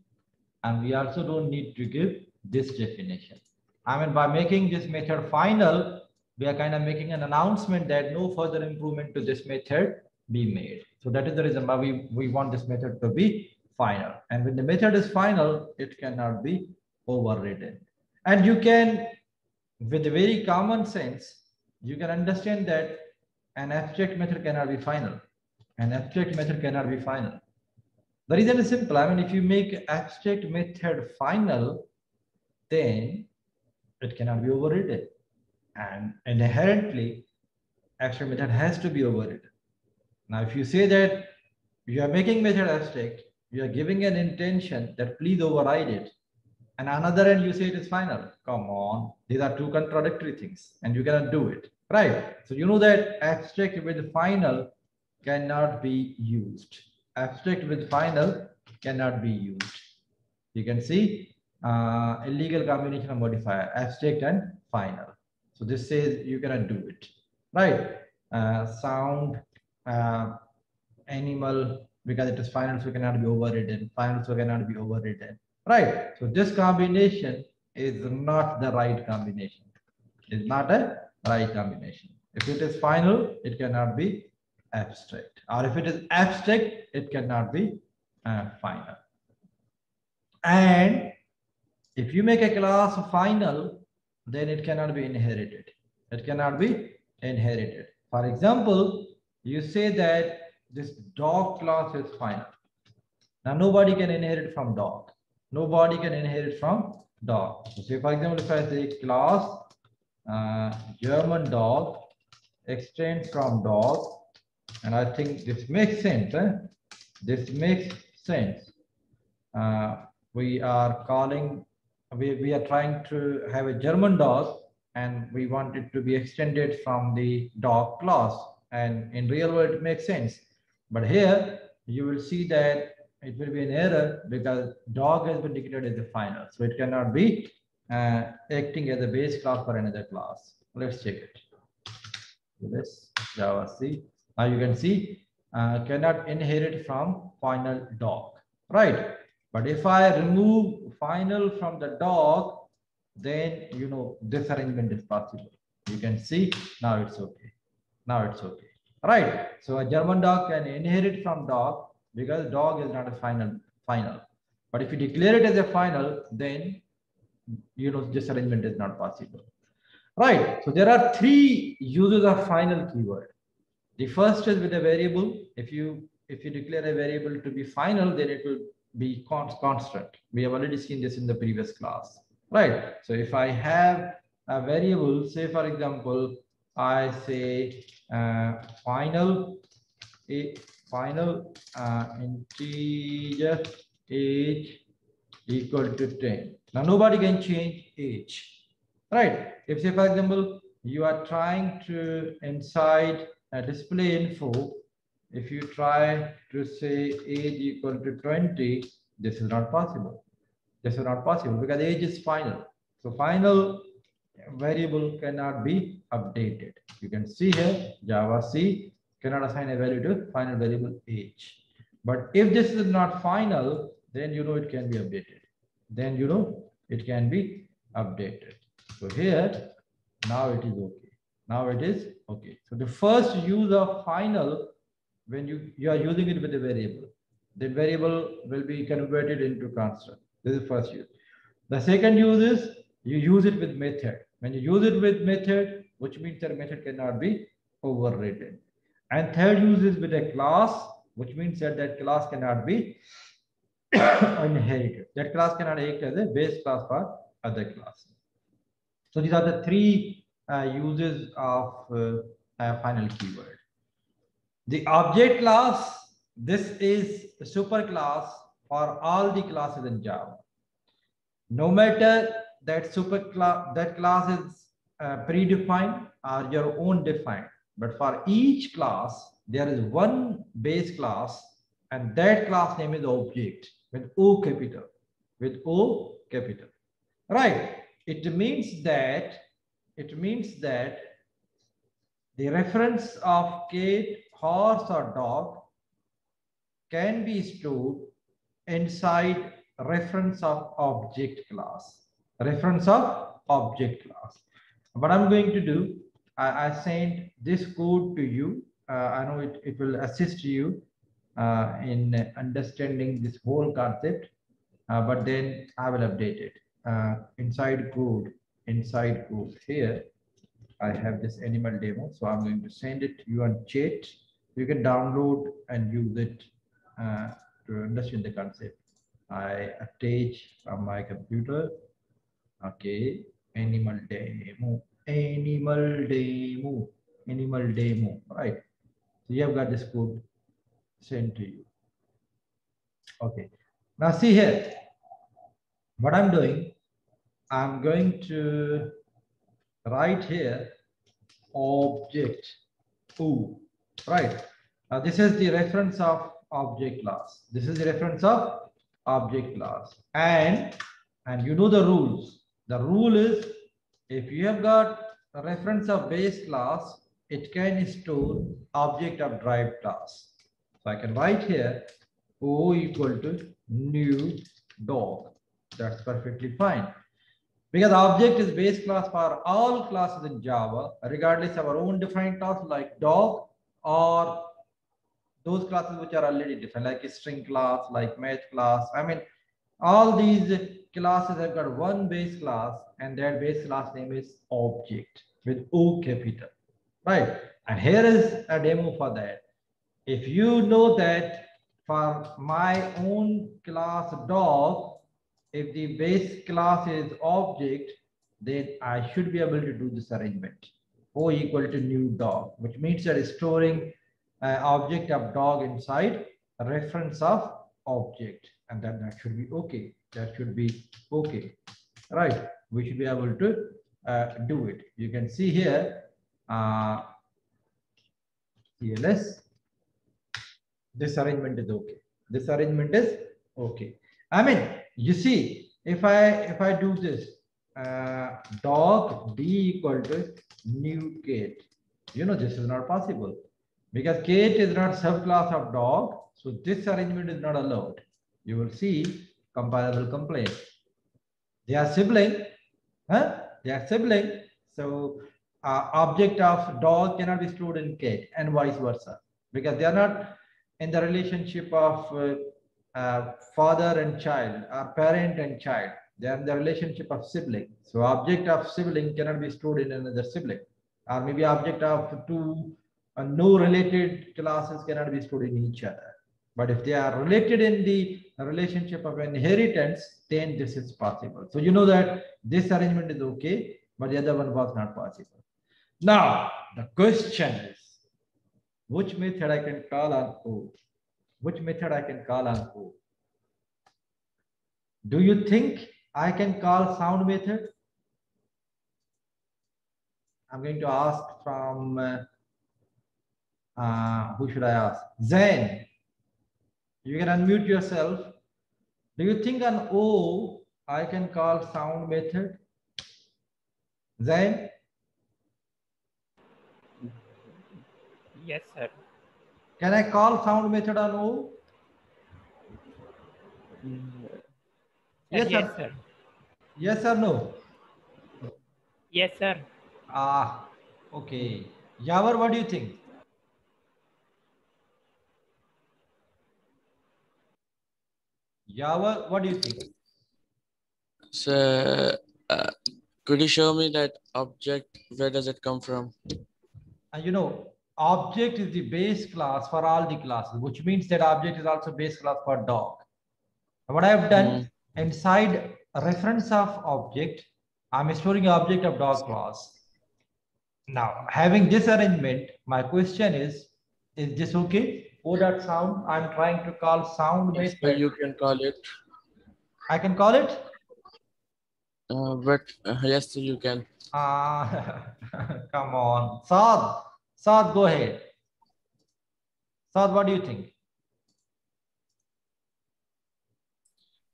and we also don't need to give this definition. I mean, by making this method final, we are kind of making an announcement that no further improvement to this method be made. So that is the reason why we want this method to be final. And when the method is final, it cannot be overridden. And you can, with a very common sense, you can understand that an abstract method cannot be final. An abstract method cannot be final. The reason is simple. I mean, if you make abstract method final, then it cannot be overridden. And inherently, abstract method has to be overridden. Now, if you say that you are making method abstract, you are giving an intention that please override it, and another end you say it is final. Come on, these are two contradictory things, and you cannot do it, right? So you know that abstract with final cannot be used. Abstract with final cannot be used. You can see illegal combination of modifier, abstract and final. So this says you cannot do it, right? Sound, animal, because it is final, so cannot be overridden. Final, so cannot be overridden, right? So this combination is not the right combination. It's not a right combination. If it is final, it cannot be abstract, or if it is abstract, it cannot be final. And if you make a class final, then it cannot be inherited. It cannot be inherited. For example, you say that this dog class is final. Now nobody can inherit from dog. Nobody can inherit from dog. So say, for example, if I say class German dog extends from dog, and I think this makes sense. This makes sense. We are calling, we are trying to have a German dog, and we want it to be extended from the dog class. And in real world, it makes sense. But here you will see that it will be an error because dog has been declared as the final. So it cannot be acting as a base class for another class. Let's check it. This Java C. Now you can see cannot inherit from final dog, right? But if I remove final from the dog, then you know this arrangement is possible. You can see now it's okay. Now it's okay, right? So a German dog can inherit from dog because dog is not a final. But if you declare it as a final, then you know this arrangement is not possible, right? So there are three uses of final keyword. The first is with a variable. If you declare a variable to be final, then it will be constant. We have already seen this in the previous class, right? So if I have a variable, say for example, I say final integer age equal to 10. Now nobody can change age, right? If say for example you are trying to inside a display info, if you try to say age equal to 20, this is not possible. This is not possible because age is final. So final variable cannot be updated. You can see here Java C cannot assign a value to final variable age. But if this is not final, then you know it can be updated. Then you know it can be updated. So here now it is okay. Now it is okay. So the first use of final, when you are using it with a variable, the variable will be converted into constant. This is first use. The second use is you use it with method. When you use it with method, which means that method cannot be overridden. And third use is with a class, which means that that class cannot be inherited. That class cannot act as a base class for other classes. So these are the three uses of final keyword. The object class, this is a super class for all the classes in Java. No matter that that class is predefined or your own defined, but for each class there is one base class, and that class name is object with O capital, right? It means that the reference of cat, horse, or dog can be stored inside reference of object class. What I'm going to do, I send this code to you. I know it will assist you in understanding this whole concept, but then I will update it. Inside code here, I have this animal demo. So I'm going to send it to you on chat. You can download and use it to understand the concept. I attach from my computer. Okay, animal demo, right? So you have got this code sent to you. Okay, now see here. what I'm doing, I'm going to write here object O, right? Now this is the reference of object class. This is the reference of object class, and you know the rules. The rule is, if you have got a reference of base class, it can store object of derived class. So I can write here O equal to new dog. That's perfectly fine. Because object is base class for all classes in Java, regardless of our own defined class like dog, or those classes which are already defined, like a string class, like math class. I mean, all these classes have got one base class, and that base class name is object with O capital, right? And here is a demo for that. If you know that for my own class dog, if the base class is object, then I should be able to do this arrangement. O equal to new dog, which means that storing object of dog inside a reference of object, and then that should be okay. That should be okay, right? We should be able to do it. You can see here, CLS. This arrangement is okay. This arrangement is okay. I mean, you see, if I do this, dog d equal to new cat, this is not possible, because cat is not subclass of dog, so this arrangement is not allowed. You will see compiler will complain. They are sibling, huh? They are sibling, so object of dog cannot be stored in cat, and vice versa, because they are not in the relationship of father and child, or parent and child. They are in the relationship of sibling. So object of sibling cannot be stored in another sibling, or maybe object of two no related classes cannot be stored in each other. But if they are related in the relationship of inheritance, then this is possible. So you know that this arrangement is okay, but the other one was not possible. Now the question is, which method I can call on O? Which method I can call on O? Do you think I can call sound method? I'm going to ask from, who should I ask? Zain, you can unmute yourself. Do you think on O I can call sound method? Zain? Yes, sir. Can I call sound method on O? Yes, yes, sir. sir. Yes or no? Yes, sir. Okay. Yavar, what do you think? Yavar, what do you think? So, could you show me that object? Where does it come from? And object is the base class for all the classes, which means that object is also base class for dog. And what I have done, inside a reference of object, I'm storing object of dog class. Now, having this arrangement, my question is this okay? O.sound, I'm trying to call sound method. So you can call it. I can call it? But yes, you can. Come on. Saad, go ahead. Saad, what do you think?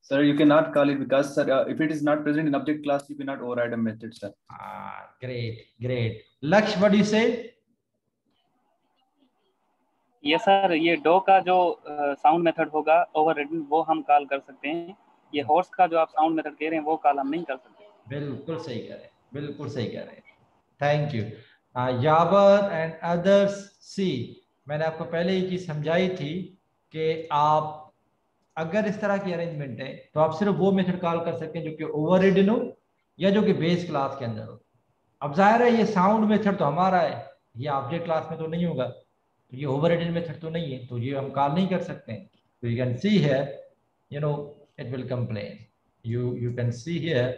Sir, you cannot call it because, sir, if it is not present in object class, you cannot override a method, sir. Great. Laksh, what do you say? Yes, sir. ये डॉ का जो sound method होगा overriding वो हम call कर सकते हैं. ये हॉर्स का जो आप साउंड मेथड कह रहे हैं वो कॉल हम नहीं कर सकते. बिल्कुल सही कह रहे हैं. Thank you. यावर एंड अदर्स, सी मैंने आपको पहले ये चीज समझाई थी कि आप अगर इस तरह की अरेंजमेंट है तो आप सिर्फ वो मेथड कॉल कर सकते हैं जो कि ओवररिडन हो या जो कि बेस क्लास के अंदर हो. अब जाहिर है ये साउंड मेथड तो हमारा है, ये ऑब्जेक्ट क्लास में तो नहीं होगा, तो ये ओवररिडन मेथड तो नहीं है, तो ये हम कॉल नहीं कर सकते हैं. तो you can see here, it will complain. You can see here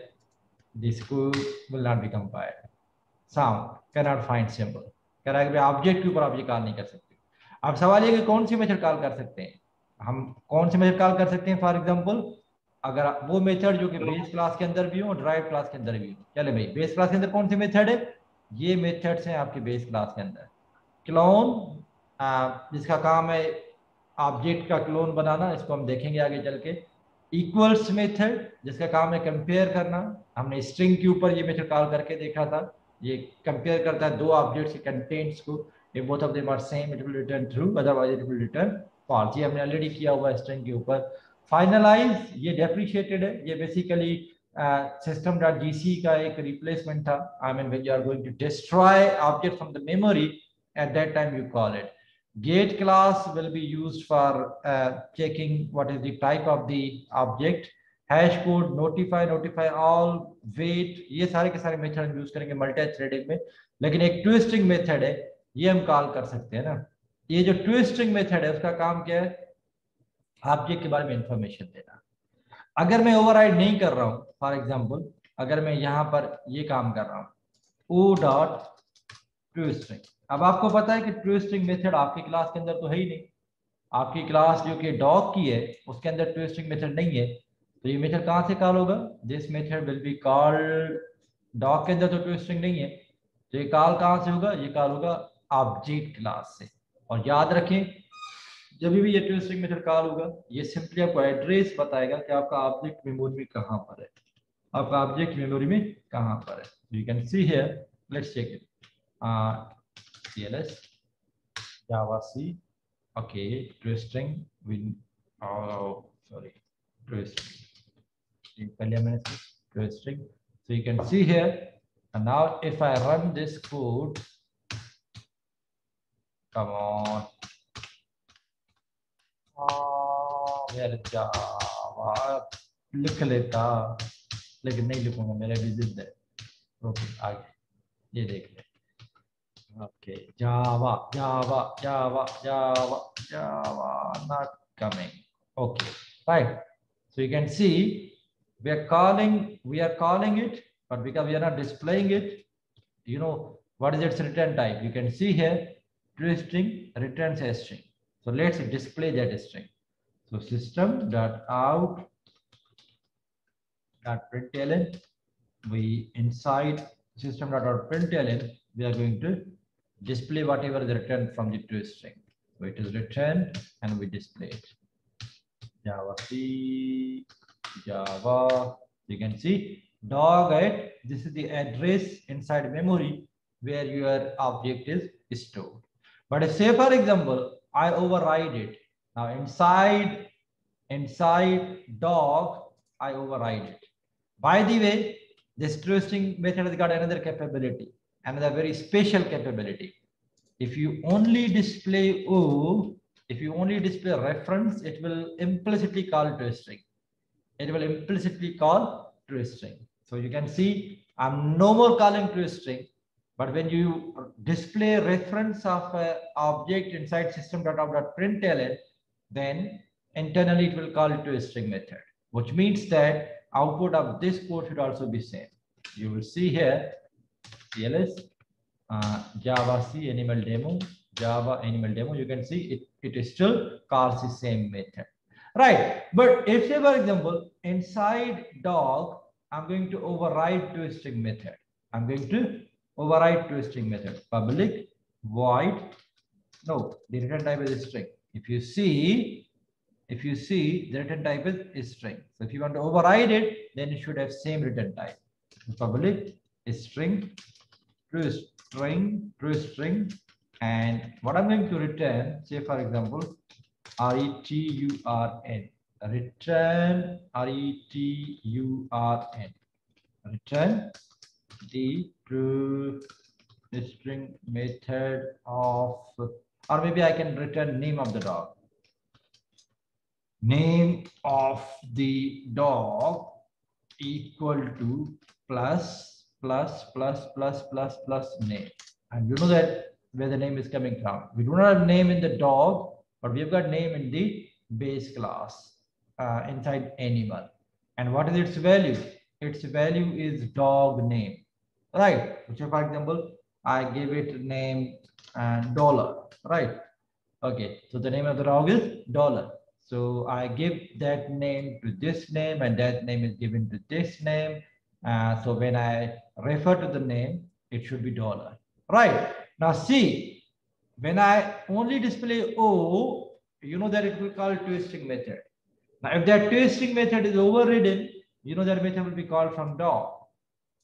this code will not be compiled. Sound cannot find symbol. कह रहा है कि ऑब्जेक्ट के ऊपर आप ये कॉल नहीं कर सकते. अब सवाल ये कि कौन सी मेथड कॉल कर सकते हैं. हम कौन सी मेथड कॉल कर सकते हैं? फॉर एग्जांपल अगर वो मेथड जो कि बेस क्लास के अंदर भी हो, ड्राइव क्लास के अंदर भी हो। चले भाई, बेस क्लास के अंदर कौन सी मेथड है? ये मेथड्स हैं आपके बेस क्लास के अंदर। क्लोन, जिसका काम है ऑब्जेक्ट का क्लोन बनाना, इसको हम देखेंगे आगे चल के। इक्वल्स मेथड, जिसका काम है कंपेयर करना। हमने स्ट्रिंग के ऊपर ये मेथड कॉल करके देखा था। ये कंपेयर करता है दो ऑब्जेक्ट्स के कंटेंट्स को। If both of them are same, it will return true, otherwise it will return false. ये हमने ऑलरेडी किया हुआ है स्ट्रिंग के ऊपर। फाइनलाइज, ये डेप्रिशिएटेड है। ये बेसिकली system.gc का एक रिप्लेसमेंट था। I mean, when you are going to destroy object from the memory, at that time you call it. Get class will be used for checking what is the type of the object. Hash code, notify all, wait, ये सारे के सारे method हम use करेंगे multi threading में। लेकिन एक twisting method है, ये हम कॉल कर सकते हैं ना। ये जो ट्विस्टिंग मेथड है उसका काम क्या है? ऑब्जेक्ट के बारे में इंफॉर्मेशन देना। अगर मैं ओवरराइड नहीं कर रहा हूं, फॉर एग्जांपल अगर मैं यहां पर ये काम कर रहा हूं o डॉट ट्विस्टिंग, अब आपको पता है कि ट्विस्टिंग मेथड आपकी क्लास के अंदर तो है ही नहीं। आपकी क्लास जो कि डॉग की है उसके अंदर ट्विस्टिंग मेथड नहीं है, तो ये मेथड कहां से कॉल होगा? This method will be called, dog के अंदर तो ट्विस्टिंग नहीं है, तो ये कॉल कहां से होगा? ये कॉल होगा ऑब्जेक्ट क्लास से। और याद रखें, जब भी ये ट्विस्टिंग मेथड कॉल होगा, ये सिंपली आपको एड्रेस बताएगा कि आपका ऑब्जेक्ट मेमोरी में कहां पर है। आपका ऑब्जेक्ट मेमोरी में कहां पर है। You can see here, let's check it. cls java c, okay, twisting with twisting, पहले मैंने twisting, so you can see here, and now if I run this code, come on, मेरा जावा लिख लेता, लेकिन नहीं लिखूंगा, मेरा भी जिद है। ओके, आगे ये देख ले। Okay, Java Java Java Java Java not coming. Okay, right, so you can see we are calling it, but because we are not displaying it, you know what is its return type? You can see here, TrueString returns a string. So let's display that string. So system.out.println, we inside system.out.println, we are going to display whatever is returned from the TrueString. So it is returned and we display it. Java C, Java, you can see dog at, this is the address inside memory where your object is stored. But if, say for example, I override it. Now inside dog, I override it. By the way, this TrueString method has got another capability, another very special capability. If you only display O, if you only display reference, it will implicitly call TrueString. It will implicitly call TrueString. So you can see I'm no more calling TrueString, but when you display reference of an object inside system.out.println, then internally it will call TrueString method, which means that output of this code should also be same. You will see here, cls java c animal demo, java animal demo. You can see it still calls the same method, right? But if, say for example, inside dog, I'm going to override TrueString method. I'm going to override TrueString method. Public void, no, the return type is string. If you see, the return type is string. So if you want to override it, then it should have same return type. Public is string, TrueString, and what I'm going to return, say for example, return, return the TrueString method of, or maybe I can return name of the dog. Name of the dog equal to plus name. And you know that where the name is coming from. We do not have name in the dog, but we have got name in the base class inside animal. And what is its value? Its value is dog name, right? So for example, I give it name $, right? Okay, so the name of the dog is $. So I give that name to this name, and that name is given to this name. So when I refer to the name, it should be dollar. Right. Now see, when I only display O, you know that it will call twisting method. Now if that twisting method is overridden, you know that method will be called from dog.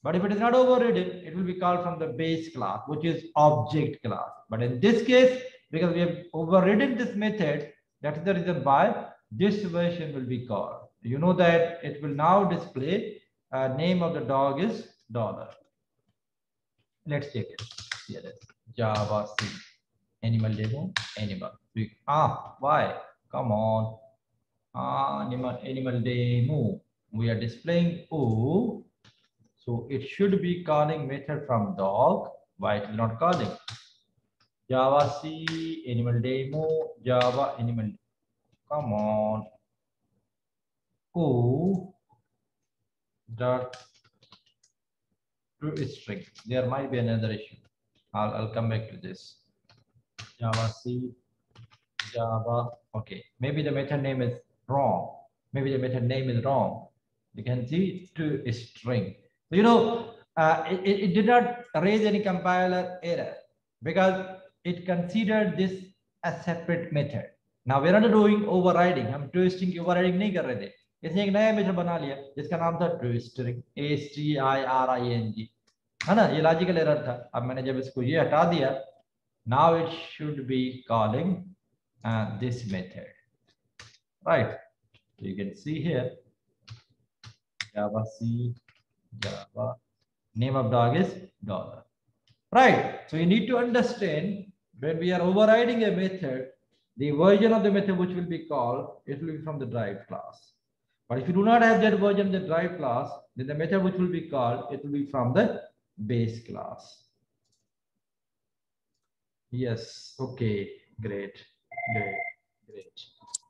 But if it is not overridden, it will be called from the base class, which is object class. But in this case, because we have overridden this method, that is the reason why this version will be called. You know that it will now display name of the dog is dollar. Let's check it. Here it is. Java C. Animal demo, animal. Why? Come on. Animal demo. We are displaying O. So it should be calling method from dog. Why it is not calling? Java C animal demo, Java animal. Come on. O dot to string. There might be another issue. I'll come back to this. Java C, Java. Okay, maybe the method name is wrong. Maybe the method name is wrong. You can see to string. So, you know, it did not raise any compiler error because it considered this a separate method. Now we're not doing overriding. हम twisting की overriding नहीं कर रहे थे. इसने एक नया method बना लिया जिसका नाम था twisting, ASTIRING, है ना? ये logical error था. अब मैंने जब इसको ये हटा दिया, now it should be calling this method, right? So you can see here, Java C, Java, name of dog is dollar, right? So you need to understand when we are overriding a method, the version of the method which will be called, it will be from the derived class. But if you do not have that version of the derived class, then the method which will be called, it will be from the base class. Yes, okay, great.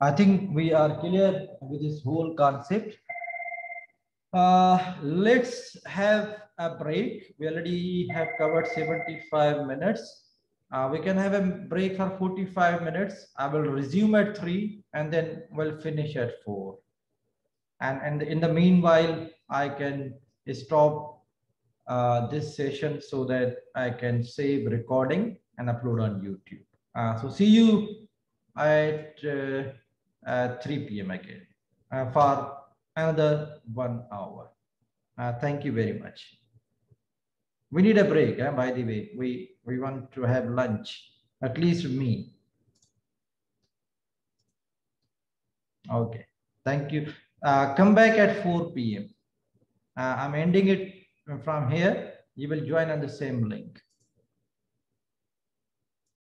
I think we are clear with this whole concept. Let's have a break. We already have covered 75 minutes. We can have a break for 45 minutes. I will resume at 3 and then we'll finish at 4. And in the meanwhile, I can stop this session so that I can save recording and upload on YouTube. So see you at 3 p.m. again for another 1 hour. Thank you very much. We need a break, by the way. We want to have lunch, at least me. Okay, thank you. Come back at 4 p.m. I'm ending it from here. You will join on the same link.